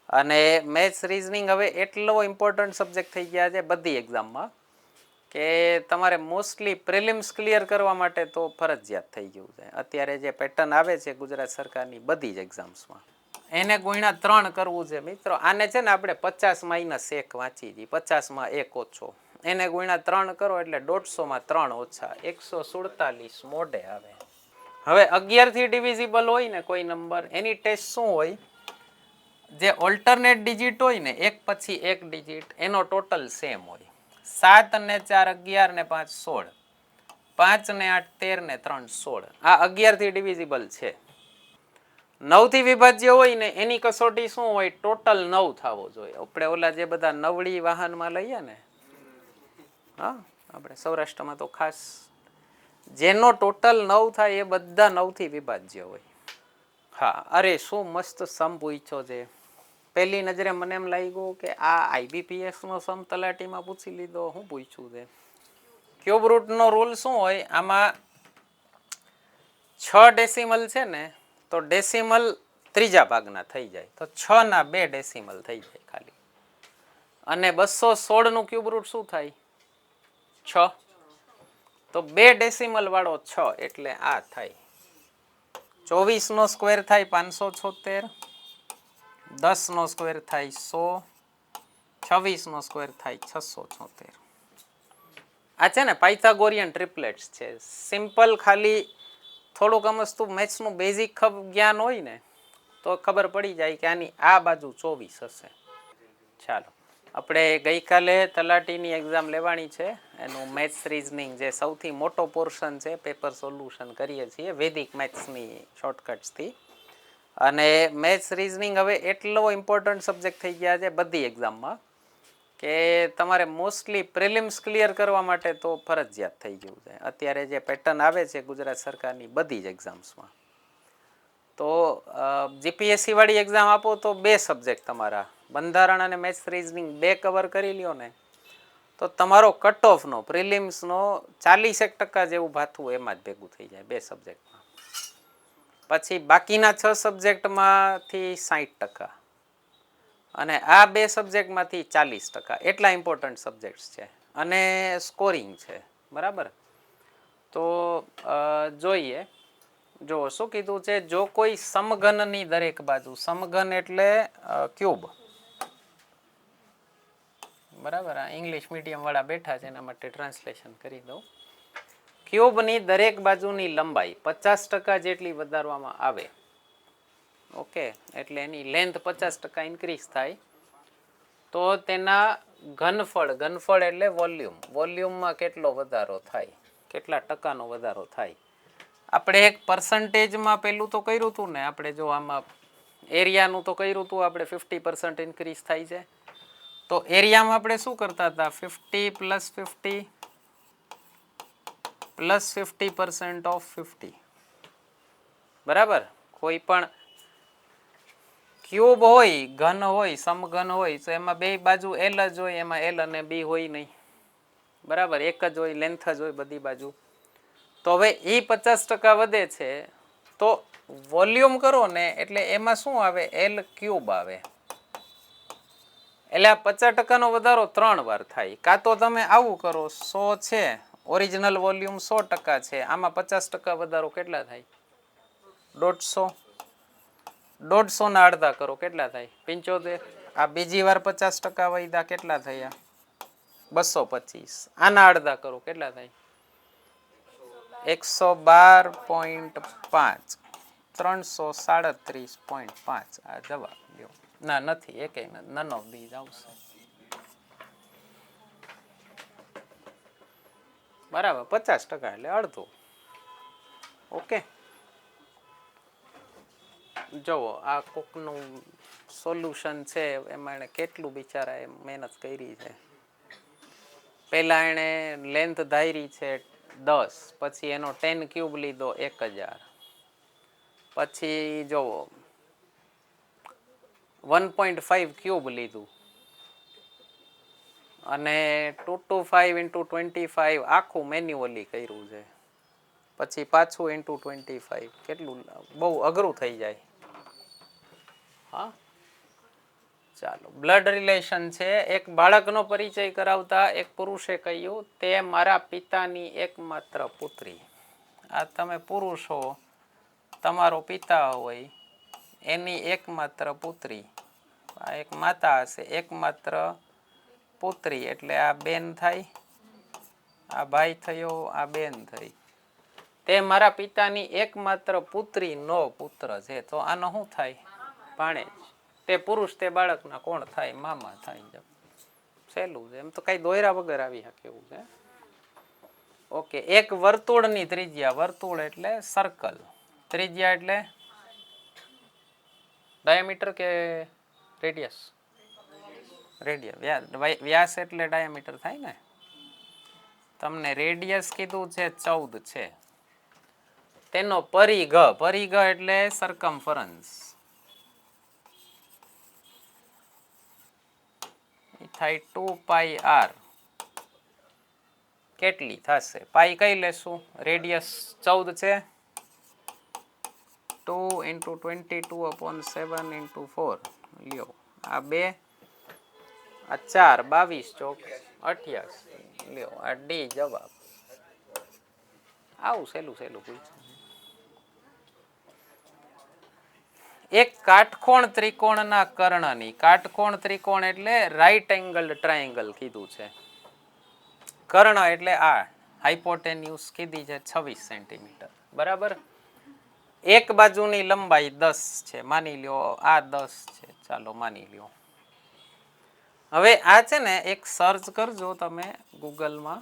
અને maths reasoning હવે એટલો ઇમ્પોર્ટન્ટ સબ્જેક્ટ થઈ ગયા છે બધી એક્ઝામમાં કે તમારે મોસ્ટલી પ્રિલિમ્સ ક્લિયર કરવા માટે તો ફરજિયાત થઈ ગયું છે. અત્યારે જે પેટર્ન આવે છે ગુજરાત સરકારની બધી જ એક્ઝામ્સમાં એને ગુણ્યા 3 કરવું છે મિત્રો. આને છે ને આપણે 50 - 1 વાંચી હતી, 50માં 1 ઓછો, એને ગુણ્યા 3 કરો એટલે 150માં 3 ઓછા 147 મોઢે આવે. હવે 11 થી ડિવિઝિબલ હોય ને કોઈ નંબર એની ટેસ્ટ શું હોય, જે ઓલ્ટરનેટ ડિજિટ હોય ને એક પછી એક ડિજિટ એનો ટોટલ સેમ હોય. 7 ને 4 11 ને 5 16, 5 ને 8 13 ને 3 16. આ 11 થી ડિવિઝિબલ છે. 9 થી વિભાજ્ય હોય ને એની કસોટી શું હોય, ટોટલ 9 થવો જોઈએ. આપણે ઓલા જે બધા નવડી વાહનમાં લઈએ ને, હા આપણે સૌરાષ્ટ્રમાં તો ખાસ જેનો ટોટલ 9 થાય એ બધા 9 થી વિભાજ્ય હોય. હા, અરે શું મસ્ત સમ પૂછ્યો છે. પહેલી નજરે મને એમ લાગ્યું કે આ આઈબીપીએસ નો સમ તલાટીમાં પૂછી લીધો. હું પૂછ્યું છે ક્યુબ રૂટ નો રૂલ શું હોય, આમાં 6 ડેસિમલ છે ને તો ડેસિમલ ત્રીજા ભાગના થઈ જાય તો 6 ના 2 ડેસિમલ થઈ જાય ખાલી. અને 216 નું ક્યુબ રૂટ શું થાય, 6, તો 2 ડેસિમલ વાળો 6 એટલે આ થાય. 24 નો સ્ક્વેર થાય 576, 10 નો સ્ક્વેર થાય 100, 26 નો સ્ક્વેર થાય 676. આ છે ને પાયથાગોરિયન ટ્રિપલેટ્સ છે. સિમ્પલ ખાલી થોડુંક અમસ્તું મેથ્સનું બેઝિક જ્ઞાન હોય ને તો ખબર પડી જાય કે આની આ બાજુ 24 હશે. ચાલો આપણે ગઈકાલે તલાટીની એક્ઝામ લેવાની છે, એનું મેથ્સ રીઝનિંગ જે સૌથી મોટો પોર્શન છે પેપર સોલ્યુશન કરીએ છીએ વૈદિક મેથ્સની શોર્ટકટ્સથી. અને મેથ્સ રીઝનિંગ હવે એટલો ઇમ્પોર્ટન્ટ સબ્જેક્ટ થઈ ગયા છે બધી એક્ઝામમાં કે તમારે મોસ્ટલી પ્રિલિમ્સ ક્લિયર કરવા માટે તો ફરજિયાત થઈ ગયું છે. અત્યારે જે પેટર્ન આવે છે ગુજરાત સરકારની બધી જ એક્ઝામ્સમાં, તો જીપીએસસી વાળી એક્ઝામ આપો તો 2 સબ્જેક્ટ તમારા બંધારણ અને મેથ્સ રીઝનિંગ 2 કવર કરી લ્યો ને તો તમારો કટ ઓફનો પ્રિલિમ્સનો 40% જેવું ભાથું એમાં જ ભેગું થઈ જાય 2 સબ્જેક્ટમાં. પછી બાકીના 6 સબ્જેક્ટમાંથી 60%, અને આ 2 સબ્જેક્ટમાંથી 40%. એટલા ઇમ્પોર્ટન્ટ સબ્જેક્ટ્સ છે અને સ્કોરિંગ છે, બરાબર. તો જોઈએ, જો શું કીધું છે, જો કોઈ સમઘનની દરેક બાજુ, સમઘન એટલે ક્યુબ, બરાબર. આ ઇંગ્લિશ મીડિયમ વાળા બેઠા છે એના માટે ટ્રાન્સલેશન કરી દઉં. ક્યુબની દરેક બાજુની લંબાઈ 50% જેટલી વધારવામાં આવે, ઓકે, એટલે એની લેન્થ 50% ઇન્ક્રીઝ થાય તો તેના ઘનફળ, ઘનફળ એટલે વોલ્યુમ, વોલ્યુમમાં કેટલો વધારો થાય, કેટલા ટકાનો વધારો થાય. આપણે એક પર્સન્ટેજમાં પેલું તો કર્યું હતું ને, આપણે જો આમાં એરિયાનું તો કર્યું હતું આપણે 50% ઇન્ક્રીઝ થાય છે. તો એરિયામાં આપણે શું કરતા હતા, 50 + 50 + 50% ઓફ 50, બરાબર. કોઈ પણ ક્યુબ હોય, ઘન હોય, સમઘન હોય તો એમાં 2 બાજુ એલ જ હોય, એમાં એલ અને બી હોય નહીં, બરાબર. એક જ હોય, લેન્થ જ હોય બધી બાજુ. તો હવે એ 50% વધે છે તો વોલ્યુમ કરો ને એટલે એમાં શું આવે, એલ ક્યુબ આવે. એટલે આ 50%નો વધારો 3 વાર થાય. કાં તો તમે આવું કરો, 100 છે, ઓરિજિનલ વોલ્યુમ 100% છે, આમાં 50% વધારો કેટલા થાય, 150. 150 ના અડધા કરો કેટલા થાય, 75. આ બીજી વાર 50% વધ્યા કેટલા થયા, 225. આના અડધા કરો કેટલા થાય, 112.5, 337.5. આ જવાબ લ્યો. ના નથી, એકેય નન ઓફ ધીઝ આવશે, બરાબર. 50% એટલે અડધું, ઓકે. જુઓ આ કોકનું સોલ્યુશન છે, એમાં એણે કેટલું બિચારા એ મહેનત કરી છે. પહેલા એણે લેન્થ ધારી છે 10, પછી એનો 10 ક્યુબ લીધો 1000, પછી જુઓ 1.5 ક્યુબ લીધું અને 225 × 25 આખું મેન્યુઅલી કર્યું છે. પછી પાછું × 25 કેટલું બહુ અઘરું થઈ જાય. હા, ચાલો બ્લડ રિલેશન છે. એક બાળકનો પરિચય કરાવતા એક પુરુષે કહ્યું, તે મારા પિતાની એકમાત્ર પુત્રી. આ તમે પુરુષ હો, તમારો પિતા હોય, એની એકમાત્ર પુત્રી. આ એક માતા હશે, એકમાત્ર પુત્રી એટલે આ બેન થાય, આ ભાઈ થયો, આ બેન થઈ. તે મારા પિતાની એકમાત્ર પુત્રી નો પુત્ર છે. તો આનો શું થાય? ભાણેજ. તે પુરુષ તે બાળકના કોણ થાય? મામા થાય. સહેલું છે, એમ તો કઈ દોયરા વગર આવી શકે એવું છે. ઓકે, એક વર્તુળની ત્રિજ્યા, વર્તુળ એટલે સર્કલ, ત્રિજ્યા એટલે ડાયામીટર કે રેડિયસ? રેડિયસ. વ્યાસ એટલે ડાયામીટર થાય ને. તમને રેડિયસ કીધું છે 14 છે. તેનો પરિઘ, પરિઘ એટલે સરકમફરન્સ, થાય 2πr. કેટલી થશે? પાઈ કઈ લેશું? રેડિયસ 14 છે, 2 × 22/7 × 4 લ્યો. આ 2, આ 4, 22 ચોક 88 લ્યો. આ ડી જવાબ. આવું સહેલું સહેલું પૂછ્યું. એક કાટકોણ ત્રિકોણના કર્ણની, કાટકોણ ત્રિકોણ એટલે રાઈટ એંગલ ટ્રાયેંગલ કીધું છે. કર્ણ એટલે આ હાઇપોટેન્યુસ કીધી છે 26 સેન્ટીમીટર. બરાબર. એક બાજુની લંબાઈ 10 છે, માની લ્યો આ 10 છે, ચાલો માની લ્યો. હવે આ છે ને એક સર્ચ કરજો તમે ગૂગલમાં,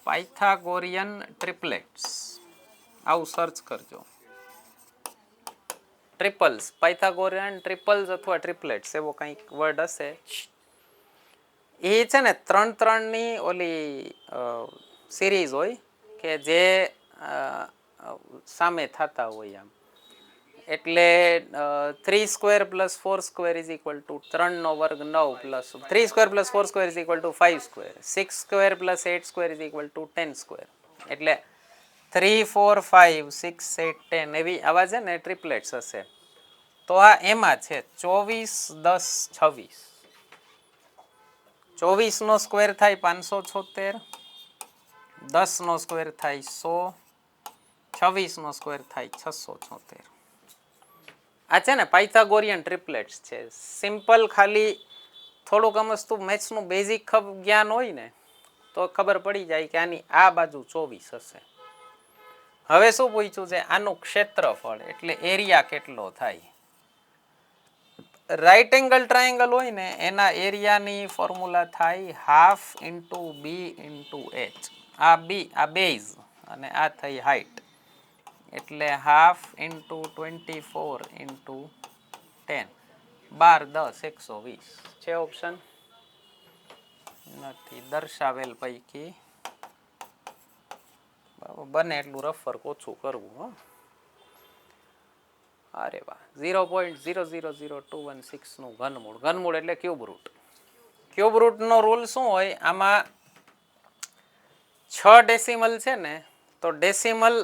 પાયથાગોરિયન ટ્રિપલેટ્સ, આવું સર્ચ કરજો. ટ્રિપલ્સ, પાયથાગોરિયન ટ્રિપલ્સ અથવા ટ્રિપલેટ્સ એવો કંઈક વર્ડ હશે. એ છે ને 3 ની ઓલી સિરીઝ હોય કે જે સામે થતા હોય. આમ એટલે 3² + 4² = 3 નો વર્ગ 9 પ્લસ 3² + 4² = 5², 6² + 8² = 10². એટલે 3, 4, 5, 6, 8, 10 એવી આવા છે ને ટ્રિપલેટ્સ હશે. તો આ એમાં છે 24, 10, 26. 24 નો સ્ક્વેર થાય 576, 10 નો સ્ક્વેર થાય 100, 26 નો સ્ક્વેર થાય 676. આ છે ને પાયથાગોરિયન ટ્રિપલેટ્સ છે. સિમ્પલ ખાલી થોડુંક અમસ્તું મેથ્સનું બેઝિક જ્ઞાન હોય ને તો ખબર પડી જાય કે આની આ બાજુ 24 હશે. હવે શું પૂછ્યું છે? આનું ક્ષેત્રફળ એટલે એરિયા કેટલો થાય. રાઈટ એંગલ ટ્રાયેંગલ હોય ને એના એરિયાની ફોર્મ્યુલા થાય ½ × b × h. આ બી, આ બેઝ અને આ થઈ હાઈટ એટલે ½ × 24 × 10, 12, 10, 120 છે ઓપ્શન. નથી દર્શાવેલ પૈકી બને એટલું રફર ઓછું કરવું. અરે વાહ, 0.000216 નું ઘનમૂળ. ઘનમૂળ એટલે ક્યુબ રૂટ. ક્યુબ રૂટનો રૂલ શું હોય? આમાં 6 ડેસિમલ છે ને તો ડેસિમલ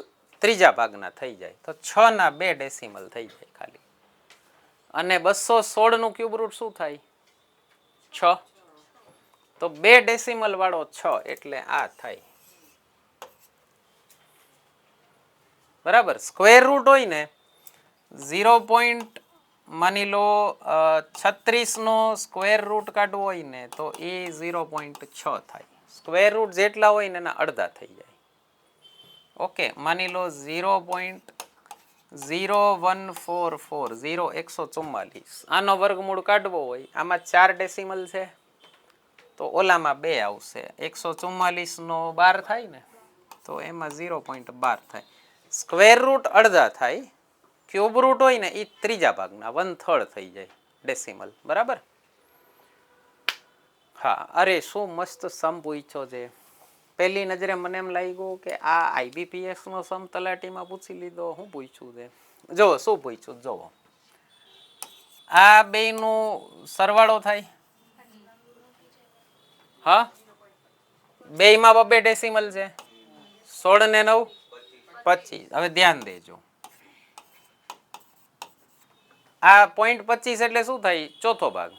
ત્રીજા ભાગના થઈ જાય, તો 6 ના 2 ડેસિમલ થઈ જાય ખાલી. અને 216 નું ક્યુબ રૂટ શું થાય? 6. તો 2 ડેસિમલ વાળો 6 એટલે આ થાય. બરાબર. સ્ક્વેર રૂટ હોય ને 0. માની લો 36 નો સ્ક્વેર રૂટ કાઢવો હોય ને તો એ 0.6 થાય. સ્ક્વેર રૂટ જેટલા હોય ને એના અડધા થઈ જાય. ઓકે, માની લો 0.0144, 144. આનો વર્ગમૂળ કાઢવો હોય, આમાં 4 ડેસિમલ છે તો ઓલામાં 2 આવશે. 144 નો 12 થાય ને તો એમાં 0.12 થાય. સ્ક્વેર રૂટ અડધા થાય, ક્યુબ રૂટ હોય ને એ ત્રીજા ભાગના 1/3 થઈ જાય ડેસિમલ. બરાબર. હા, અરે શું મસ્ત સમ પૂછ્યો છે. પહેલી નજરે મને એમ લાગ્યું કે આ આઈબીપીએસ નો સમ તલાટીમાં પૂછી લીધો. શું પૂછ્યું છે જોવો, શું પૂછ્યું જોવો. આ બેયનું સરવાળો થાય. હા, બેયમાં 2 ડેસિમલ છે. 16 ને 9 25. હવે ધ્યાન દેજો, આ 0.25 એટલે શું થાય? ચોથો ભાગ.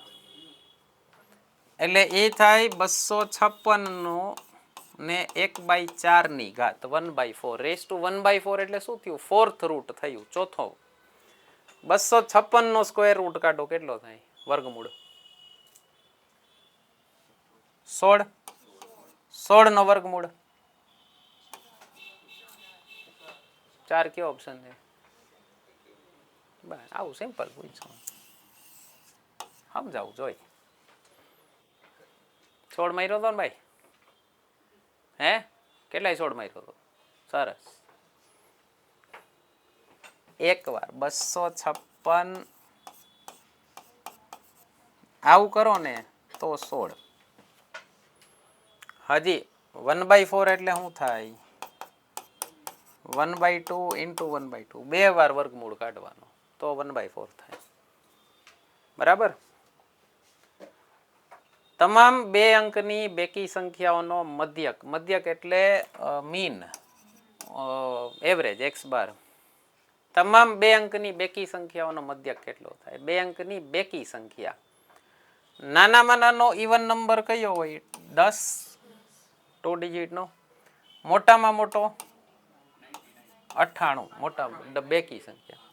એટલે એ થાય 256 નો ને 1/4 ની ઘાત 1/4 રેસ ટુ 1/4 એટલે શું થયું? ફોર્થ રૂટ થયું, ચોથો. 256 નો સ્ક્વેર રૂટ કાઢો, કેટલો થાય? વર્ગમૂળ 16. 16 નો વર્ગમૂળ 4 કયો ઓપ્શન છે? બસ આવું સિમ્પલ પૂછો, સમજાવું જોઈ. 16 માર્યો હતો ને ભાઈ? હે કેટલાય 16 માર્યો હતો? સરસ. એક વાર 256 આવું કરો ને તો 16. હજી 1/4 એટલે શું થાય? 1/2 into 1/2 બે વાર વર્ગમૂળ કાઢવાનો તો 1/4 થાય. બરાબર. તમામ બે અંકની બેકી સંખ્યાઓનો મધ્યક, મધ્યક એટલે મીન, એવરેજ x બાર. તમામ બે અંકની બેકી સંખ્યાઓનો મધ્યક કેટલો થાય? બે અંકની બેકી સંખ્યા. નાનામાં નાનો ઇવન નંબર કયો હોય? 10, 2 ડિજિટનો. મોટામાં મોટો 98, મોટા બેકી સંખ્યા.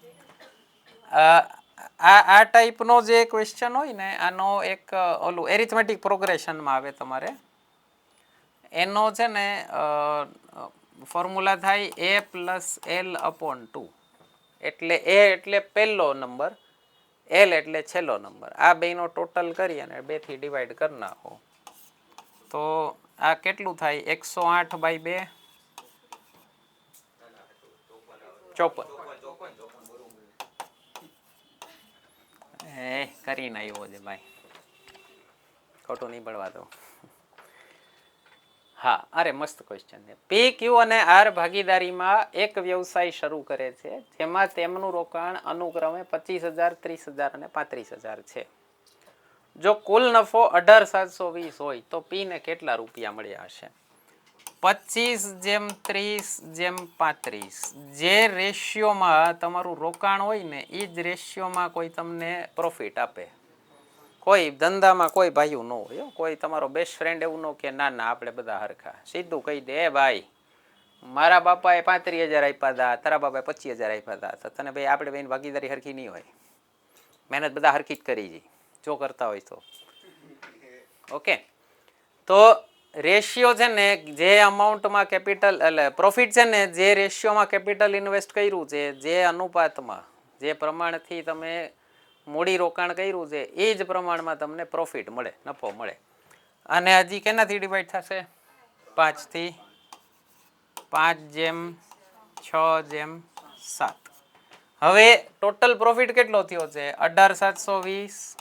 આ ટાઈપનો જે ક્વેશ્ચન હોય ને, આનો એક ઓલું એરિથમેટિક પ્રોગ્રેશનમાં આવે તમારે. એનો છે ને ફોર્મ્યુલા થાય a+l/2. એટલે a એટલે પહેલો નંબર, l એટલે છેલ્લો નંબર. આ બેનો ટોટલ કરી અને 2 થી ડિવાઈડ કરી નાખો તો આ કેટલું થાય? 108/2 54. કરીને આવ્યો છે ભાઈ, ખોટું નહીં પડવા દો. હા, અરે મસ્ત ક્વેશ્ચન છે. પી, ક્યુ અને આર ભાગીદારીમાં એક વ્યવસાય શરૂ કરે છે જેમાં તેમનું રોકાણ અનુક્રમે 25,000, 30,000 અને 35,000 છે. જો કુલ નફો 18,720 હોય તો પી ને કેટલા રૂપિયા મળ્યા હશે? 25:30:35. જે રેશિયોમાં તમારું રોકાણ હોય ને એ જ રેશિયોમાં કોઈ તમને પ્રોફિટ આપે. કોઈ ધંધામાં કોઈ ભાઈયું ન હોય, કોઈ તમારો બેસ્ટ ફ્રેન્ડ એવું ન કે ના ના આપણે બધા હરખા. સીધું કહી દે, એ ભાઈ મારા બાપાએ 35,000 આપ્યા હતા, તારા બાપાએ 25,000 આપ્યા હતા, તો તને ભાઈ આપણે બેન ભાગીદારી હરખી નહીં હોય. મહેનત બધા હરખી જ કરી છે જો કરતા હોય તો. ઓકે, તો રેશિયો છે ને જે અમાઉન્ટમાં કેપિટલ એટલે પ્રોફિટ છે ને જે રેશિયોમાં કેપિટલ ઇન્વેસ્ટ કર્યું છે, જે અનુપાતમાં જે પ્રમાણથી તમે મૂડી રોકાણ કર્યું છે એ જ પ્રમાણમાં તમને પ્રોફિટ મળે, નફો મળે. અને હજી કેનાથી ડિવાઈડ થશે? 5 થી 5/6/7. હવે ટોટલ પ્રોફિટ કેટલો થયો છે? 18,720.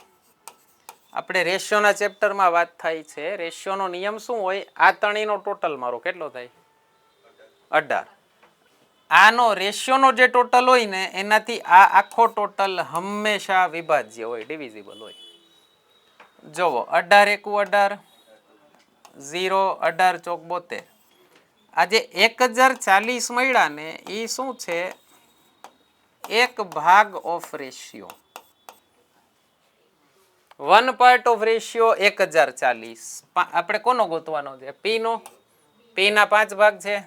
આપણે રેશિયોના ચેપ્ટરમાં વાત થાય છે. રેશિયોનો નિયમ શું હોય? આ ત્રણેયનો ટોટલ મારો કેટલો થાય? 18. આનો રેશિયોનો જે ટોટલ હોય ને એનાથી આ આખો ટોટલ હંમેશા વિભાજ્ય હોય, ડિવિઝિબલ હોય. જોવો 18 × 18 0, 18 ચોક 72. આજે 1040 મળ્યા ને એ શું છે? એક ભાગ of ratio. 1 part of ratio 1040. આપણે કોનો ગોતવાનો છે? પી નો. પી ના 5 ભાગ છે.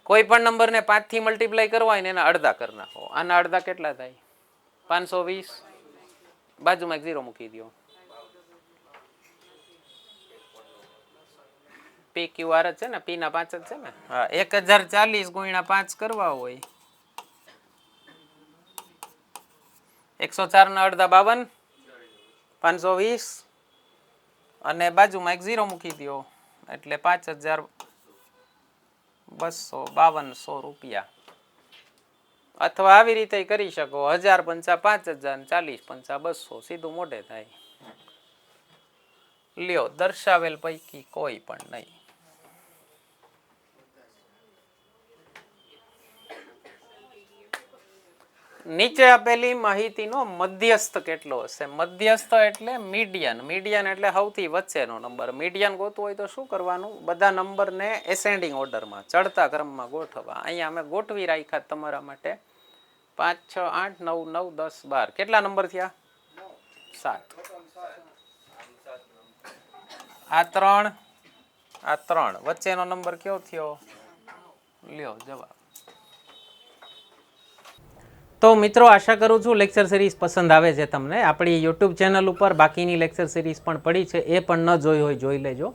કોઈ પણ નંબરને 5 થી મલ્ટીપ્લાય કરવા હોય ને એના અડધા કરી નાખો. આના અડધા કેટલા થાય? 520. બાજુમાં 0 મૂકી દો. પી ક્યુ આર જ છે ને, પી ના 5 જ છે ને. હા, 1040 ગુણ્યા 5 કરવા હોય 104 ના અડધા 52, 520 અને બાજુમાં 0 મૂકી દો એટલે 5,252 રૂપિયા. અથવા આવી રીતે કરી શકો, 1000 પંચા 5,000, 40 પંચા 200, સીધું મોઢે થાય. લ્યો, દર્શાવેલ પૈકી કોઈ પણ નહીં. નીચે આપેલી માહિતીનો મધ્યસ્થ કેટલો હશે? મધ્યસ્થ એટલે મીડિયન. મીડિયન એટલે સૌથી વચ્ચેનો નંબર. મીડિયન ગોતવું હોય તો શું કરવાનું? બધા નંબરને એસેન્ડિંગ ઓર્ડરમાં, ચડતા ક્રમમાં ગોઠવવા. અહીંયા અમે ગોઠવી રાખ્યા તમારા માટે 5 6 8 9 9 10 12 કેટલા નંબર થયા 7 આ 3 આ 3 વચ્ચેનો નંબર કયો થયો લ્યો જવાબ તો મિત્રો આશા કરું છું લેક્ચર સિરીઝ પસંદ આવે છે તમને આપણી યુટ્યુબ ચેનલ ઉપર બાકીની લેક્ચર સિરીઝ પણ પડી છે એ પણ ન જોઈ હોય જોઈ લેજો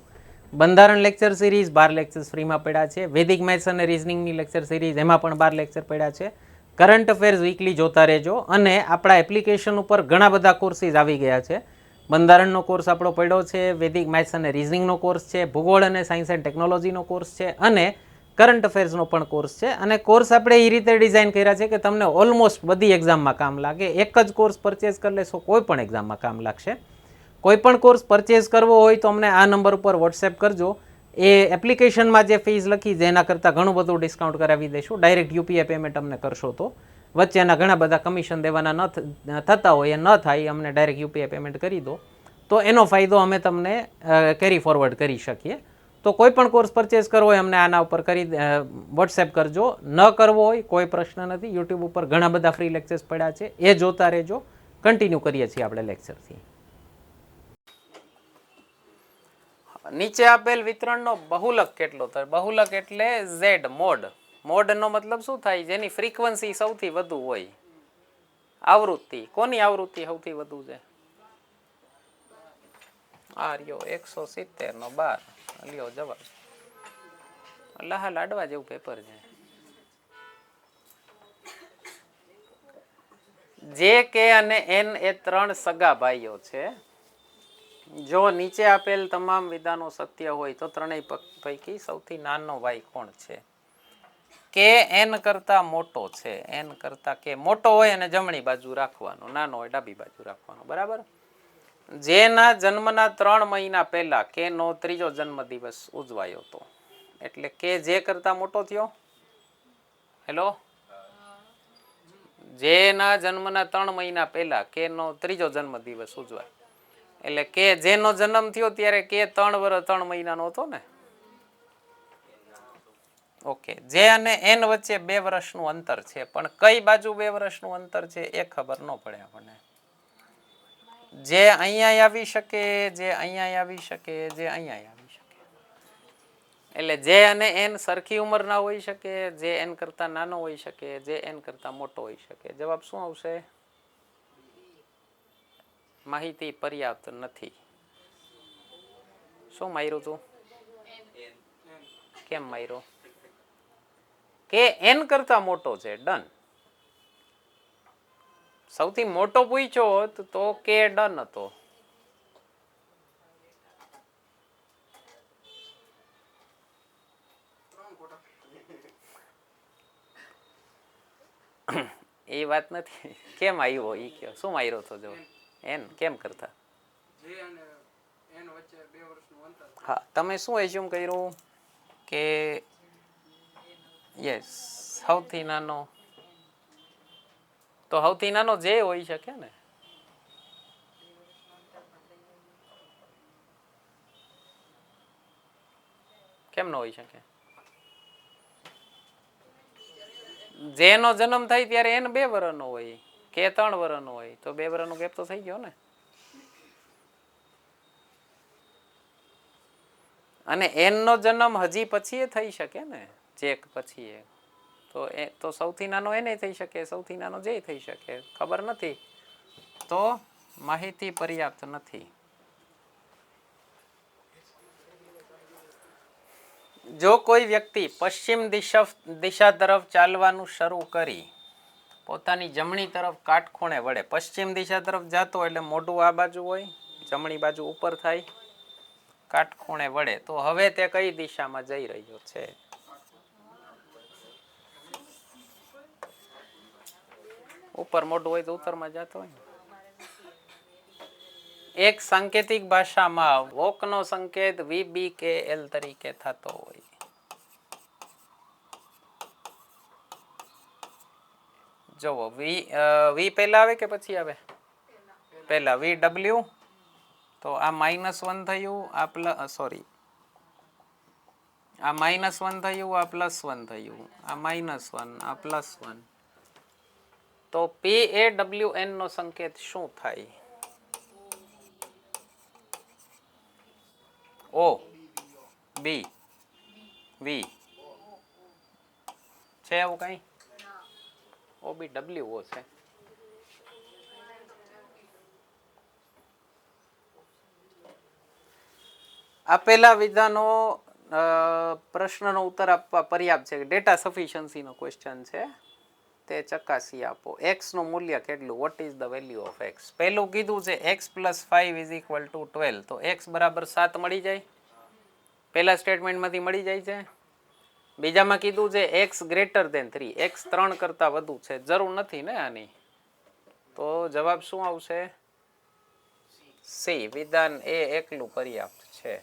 બંધારણ લેક્ચર સિરીઝ 12 લેક્ચર્સ ફ્રીમાં પડ્યા છે વૈદિક મેથ્સ અને રિઝનિંગની લેક્ચર સિરીઝ એમાં પણ 12 લેક્ચર પડ્યા છે કરંટ અફેર્સ વીકલી જોતા રહેજો અને આપણા એપ્લિકેશન ઉપર ઘણા બધા કોર્સીસ આવી ગયા છે બંધારણનો કોર્સ આપણો પડ્યો છે વૈદિક મેથ્સ અને રિઝનિંગનો કોર્સ છે ભૂગોળ અને સાયન્સ એન્ડ ટેકનોલોજીનો કોર્સ છે અને કરંટ અફેર્સનો પણ કોર્સ છે અને કોર્સ આપણે એ રીતે ડિઝાઇન કર્યા છે કે તમને ઓલમોસ્ટ બધી એક્ઝામમાં કામ લાગે એક જ કોર્સ પરચેઝ કરી લેશો કોઈ પણ એક્ઝામમાં કામ લાગશે કોઈ પણ કોર્સ પરચેઝ કરવો હોય તો અમને આ નંબર ઉપર વોટ્સએપ કરજો એ એપ્લિકેશનમાં જે ફીસ લખી છે એના કરતાં ઘણું બધું ડિસ્કાઉન્ટ કરાવી દઈશું ડાયરેક્ટ યુપીઆઈ પેમેન્ટ અમને કરશો તો વચ્ચેના ઘણા બધા કમિશન દેવાના ન થતા હોય એ ન થાય અમને ડાયરેક્ટ યુપીઆઈ પેમેન્ટ કરી દો તો એનો ફાયદો અમે તમને કેરી ફોરવર્ડ કરી શકીએ તો કોઈ પણ કોર્સ પરચેઝ કરવો હોય અમને આના ઉપર કરી વોટ્સએપ કરજો ન કરવો હોય કોઈ પ્રશ્ન નથી યુટ્યુબ ઉપર ઘણા બધા ફ્રી લેક્ચર્સ પડ્યા છે એ જોતા રહેજો કન્ટિન્યુ કરીએ છીએ આપણે લેક્ચરથી નીચે આપેલ વિતરણનો બહુલક કેટલો થાય બહુલક એટલે ઝેડ મોડ મોડનો મતલબ શું થાય જેની ફ્રીક્વન્સી સૌથી વધુ હોય આવૃત્તિ કોની આવૃત્તિ સૌથી વધુ છે આ રહ્યો 170 નો 12 લ્યો જવાબ લાહા લાડવા જેવું પેપર છે જે કે અને એન એ 3 સગા ભાઈઓ છે જો નીચે આપેલ તમામ વિધાનો સત્ય હોય તો ત્રણેય પૈકી સૌથી નાનો ભાઈ કોણ છે કે એન કરતા મોટો છે એન કરતા કે મોટો હોય અને જમણી બાજુ રાખવાનો નાનો હોય ડાબી બાજુ રાખવાનો બરાબર જેના જન્મના 3 મહિના પહેલા કે નો ત્રીજો જન્મદિવસ ઉજવાયો હતો એટલે કે જે કરતા મોટો થયો હેલો જેના જન્મના 3 મહિના પહેલા કે નો ત્રીજો જન્મદિવસ ઉજવાય એટલે કે જેનો જન્મ થયો ત્યારે કે 3 વર્ષ 3 મહિનાનો હતો ને ઓકે જે અને એન વચ્ચે 2 વર્ષનું અંતર છે પણ કઈ બાજુ 2 વર્ષનું અંતર છે એ ખબર ન પડે આપણને જે અહીંયા આવી શકે જે અહીંયા આવી શકે જે અહીંયા આવી શકે એટલે જે અને એન સરખી ઉંમરના હોઈ શકે જે એન કરતા નાનો હોઈ શકે જે એન કરતા મોટો હોઈ શકે જવાબ શું આવશે માહિતી પર્યાપ્ત નથી શું માર્યું તું કેમ માર્યો કે એન કરતા મોટો છે ડન સૌથી મોટો પૂછ્યો હોત તો કે ડન હતો એ વાત નથી કેમ આવ્યો ઈ કયો શું માર્યો હતો જો એન કેમ કરતા હા તમે શું એઝ્યુમ કર્યું કે યસ સૌથી નાનો તો સૌથી નાનો જે હોઈ શકે ને કેમ ન હોઈ શકે જેનો જન્મ થાય ત્યારે એને 2 વર્ષનો હોય કે 3 વર્ષનો હોય તો 2 વર્ષનો ગેપ તો થઈ ગયો ને અને એનનો જન્મ હજી પછી થઈ શકે ને જે પછી તો સૌથી નાનો એને થઈ શકે સૌથી નાનો જે થઈ શકે ખબર નથી તો માહિતી પર્યાપ્ત નથી જો કોઈ વ્યક્તિ પશ્ચિમ દિશા તરફ ચાલવાનું શરૂ કરી પોતાની જમણી તરફ કાટખૂણે વળે પશ્ચિમ દિશા તરફ જતો એટલે મોઢું આ બાજુ હોય જમણી બાજુ ઉપર થાય કાટખૂણે વળે તો હવે તે કઈ દિશામાં જઈ રહ્યો છે ઉપર મોઢું હોય તો ઉત્તરમાં જતો હોય એક સાંકેતિક ભાષામાં વોકનો સંકેત VBKL તરીકે થતો હોય જુઓ વી પહેલા આવે કે પછી આવે પહેલા VW તો આ -1 થયું આ સોરી આ -1 થયું આ +1 થયું આ -1 આ +1 તો PAWN નો સંકેત શું થાય? O B V છે એવું કઈ? OBWO છે. આપેલા વિધાનો પ્રશ્નનો ઉત્તર આપવા પર્યાપ્ત છે. ડેટા સફિશિયન્સીનો ક્વેશ્ચન છે, તે ચકાસી આપો. x નું મૂલ્ય કેટલું? What is the value of x? પહેલું કીધું છે x + 5 = 12, તો x બરાબર 7 મળી જાય. પહેલા સ્ટેટમેન્ટમાંથી મળી જાય છે. બીજામાં કીધું છે x ગ્રેટર ધેન 3, x 3 કરતા વધુ છે. જરૂર નથી ને આની, તો જવાબ શું આવશે? સી, વિધાન એ એકલું પર્યાપ્ત છે.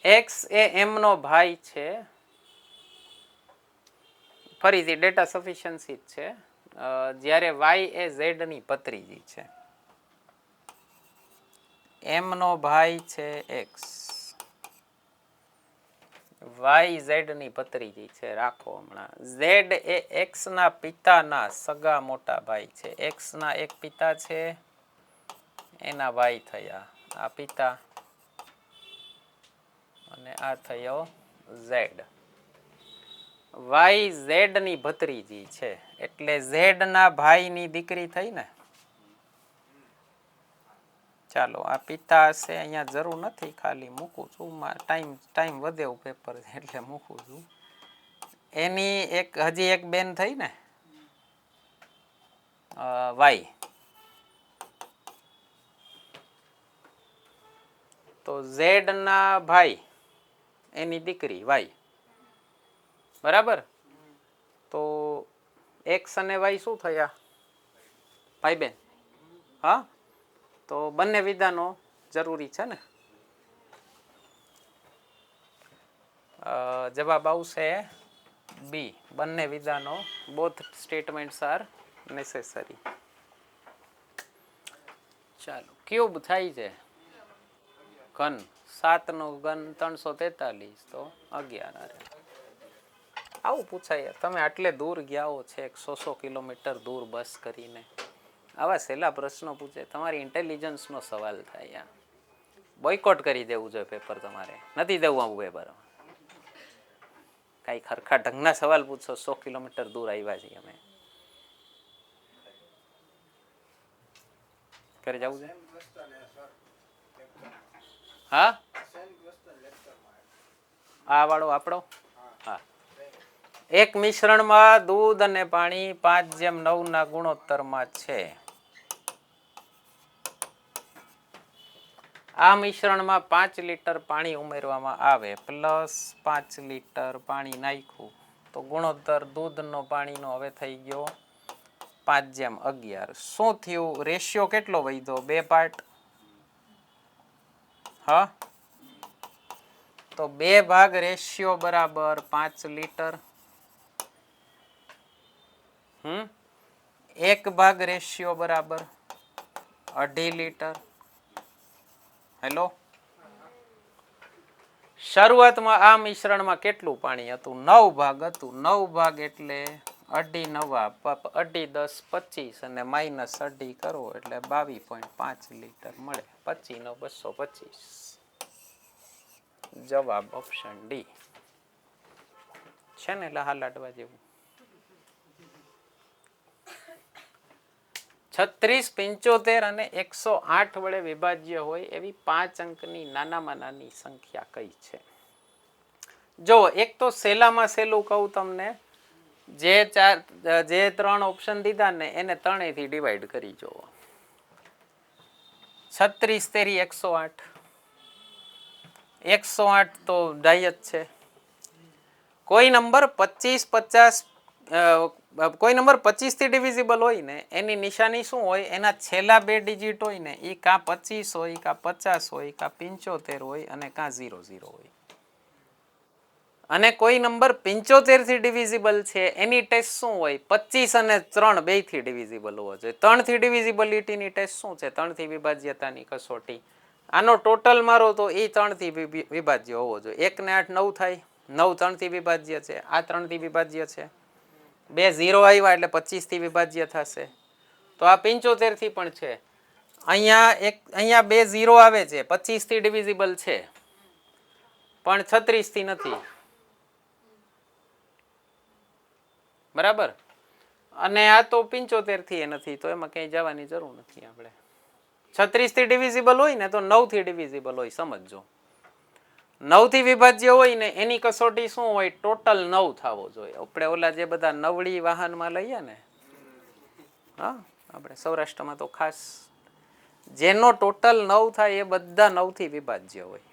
x એ m નો ભાઈ છે. ફરીથી ડેટા સફિશિયન્સી છે. જ્યારે y એ z ની ભત્રીજી છે. m નો ભાઈ છે x, y z ની ભત્રીજી છે. રાખો હમણાં. z એ x ના પિતાના સગા મોટા ભાઈ છે. x ના એક પિતા છે, એના ભાઈ થયા. આ પિતા અને આ થયો z. y z ની ભત્રીજી છે એટલે z ના ભાઈની દીકરી થઈ ને. ચાલો, આ પિતા હશે, અહીંયા જરૂર નથી, ખાલી મૂકું છું. ટાઈમ વધે એવું પેપર એટલે મૂકું છું. એની હજી એક બેન થઈ ને, વાય. તો ઝેડ ના ભાઈ એની દીકરી વાય, બરાબર. તો એક્સ અને વાય શું થયા? ભાઈ બેન. હા, તો બંને વિધાનો જરૂરી છે ને. જવાબ આવશે બી, બંને વિધાનો. Both statements are necessary. ચાલો, ક્યુબ થાય છે ઘન. 7 નો ઘન 343, તો 11. આવું પૂછાય. તમે આટલે દૂર ગયા હો છે, 100 કિલોમીટર દૂર બસ કરીને, આવા સહેલા પ્રશ્નો પૂછે. તમારી ઇન્ટેલિજન્સનો સવાલ થાય. યાર, બોયકોટ કરી દેવું જોઈએ પેપર. તમારે નથી દેવું આવું પેપર. કઈ ખરખા ઢંગના સવાલ પૂછો. 100 કિલોમીટર દૂર આવ્યા છીએ અમે. ઘરે જવું છે? હા, આ વાળો આપણો. હા, એક મિશ્રણમાં દૂધ અને પાણી 5:9 ના ગુણોત્તરમાં છે. આ મિશ્રણમાં 5 લિટર પાણી ઉમેરવામાં આવે, પ્લસ 5 લિટર પાણી નાખ્યું, તો ગુણોત્તર દૂધનો પાણીનો હવે થઈ ગયો 5:11. શું થયું? રેશિયો કેટલો વધ્યો? 2 પાર્ટ. હા, તો 2 ભાગ રેશિયો બરાબર 5 લિટર. 1 ભાગ રેશિયો બરાબર 2.5 લિટર. હેલો, શરૂઆતમાં આ મિશ્રણમાં કેટલું પાણી હતું? 9 ભાગ હતું. 9 ભાગ એટલે 2.5 9 2.5 10 25 અને -2.5 કરો એટલે 22.5 લિટર મળે. 25 નો 225. જવાબ ઓપ્શન ડી છે ને. લહા લાડવા જેવું. 36, 75 અને 108 વડે વિભાજ્ય હોય એવી 5 અંકની નાનામાં નાની સંખ્યા કઈ છે? જો એક તો સહેલામાં સહેલું કહું તમને, જે 3 ઓપ્શન દીધા ને એને 3 થી ડિવાઈડ કરી જુઓ. 36 તેરી 108. 108 તો ડાય જ છે. કોઈ નંબર 25 કોઈ નંબર 25 થી ડિવિઝિબલ હોય ને એની નિશાની શું હોય? એના છેલ્લા 2 ડિજિટ હોય ને એ કાં 25 હોય, કાં 50 હોય, કાં 75 હોય અને કાં 00 હોય. અને કોઈ નંબર 75 થી ડિવિઝિબલ છે એની ટેસ્ટ શું હોય? 25 અને 3 બે થી ડિવિઝિબલ હોવો જોઈએ. 3 થી ડિવિઝિબિલિટીની ટેસ્ટ શું છે? 3 થી વિભાજ્યતાની કસોટી. આનો ટોટલ મારો તો એ 3 થી વિભાજ્ય હોવો જોઈએ. 1 ને 8 9 થાય. 9 3 થી વિભાજ્ય છે. આ 3 થી વિભાજ્ય છે. બે 0 આવ્યા એટલે 25 થી વિભાજ્ય થશે. તો આ 75 થી પણ છે. અહીંયા બે 0 આવે છે, 25 થી ડિવિઝિબલ છે પણ 36 થી નથી. બરાબર. અને આ તો 75 થી નથી, તો એમાં ક્યાંય જવાની જરૂર નથી આપણે. 36 થી ડિવિઝિબલ હોય ને તો 9 થી ડિવિઝિબલ હોય, સમજજો. 9 થી વિભાજ્ય હોય ને એની કસોટી શું હોય? ટોટલ 9 થવો જોઈએ. આપણે ઓલા જે બધા નવડી વાહનમાં લઈએ ને, હા, આપણે સૌરાષ્ટ્રમાં તો ખાસ જેનો ટોટલ 9 થાય એ બધા 9 થી વિભાજ્ય હોય.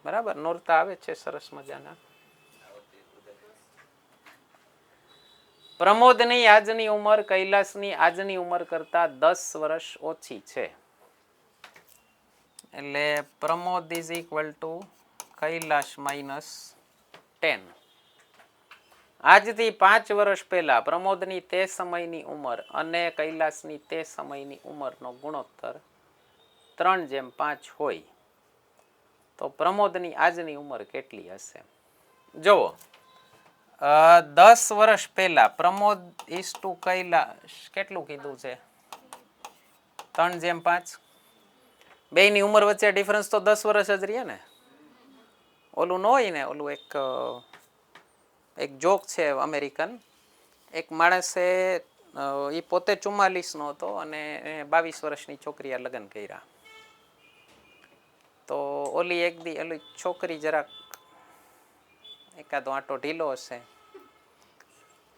બરાબર. નોરતા આવે છે સરસ મજાના. પ્રમોદની આજની ઉંમર કૈલાસની આજની ઉંમર કરતા 10 વર્ષ ઓછી છે. એટલે Pramod is equal to Kailash -10. આજથી 5 વર્ષ પહેલા પ્રમોદની તે સમયની ઉંમર અને કૈલાસની તે સમયની ઉંમરનો ગુણોત્તર 3:5 હોય તો પ્રમોદની આજની ઉંમર કેટલી હશે? જુઓ, 10 વર્ષ પહેલા પ્રમોદ ઇઝ ટુ કૈલાશ કેટલું કીધું છે? 3:5. બેયની ઉંમર વચ્ચે ડિફરન્સ તો 10 વર્ષ જ રહે ને. ઓલું ન હોય ને, ઓલું એક જોક છે અમેરિકન. એક માણસે એ પોતે 44નો હતો અને 22 વર્ષની છોકરીએ લગ્ન કર્યા. તો ઓલી છોકરી જરાક એકાદો આંટો ઢીલો હશે,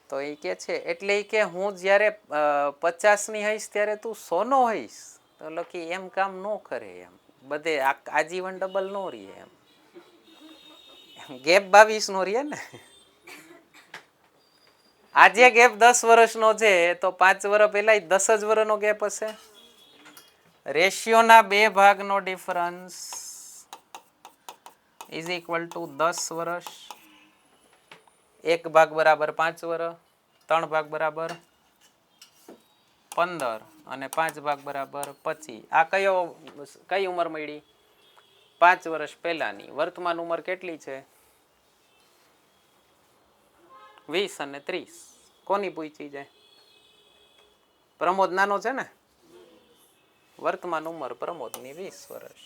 તો એ કે છે એટલે એ કે હું જ્યારે 50ની હઈશ ત્યારે તું સોનો હઈશ. તો લખી એમ કામ ન કરે, એમ બધે આજીવન ડબલ નો રહીએ, એમ ગેપ 22 નો રહીએ ને. આજે ગેપ 10 વર્ષનો છે તો 5 વર્ષ પહેલા 10 જ વર્ષનો ગેપ હશે. રેશિયોના 2 ભાગનો ડિફરન્સ ઇઝ ઇક્વલ ટુ 10 વર્ષ. 1 ભાગ બરાબર 5 વર્ષ, 3 ભાગ બરાબર 15 અને 5 ભાગ બરાબર 25. આ કઈ ઉંમર મળી? 5 વર્ષ પહેલાની. વર્તમાન ઉંમર કેટલી છે? 20 અને 30. કોની પૂછી જાય? પ્રમોદ નાનો છે ને. વર્તમાન ઉંમર પ્રમોદની 20 વર્ષ.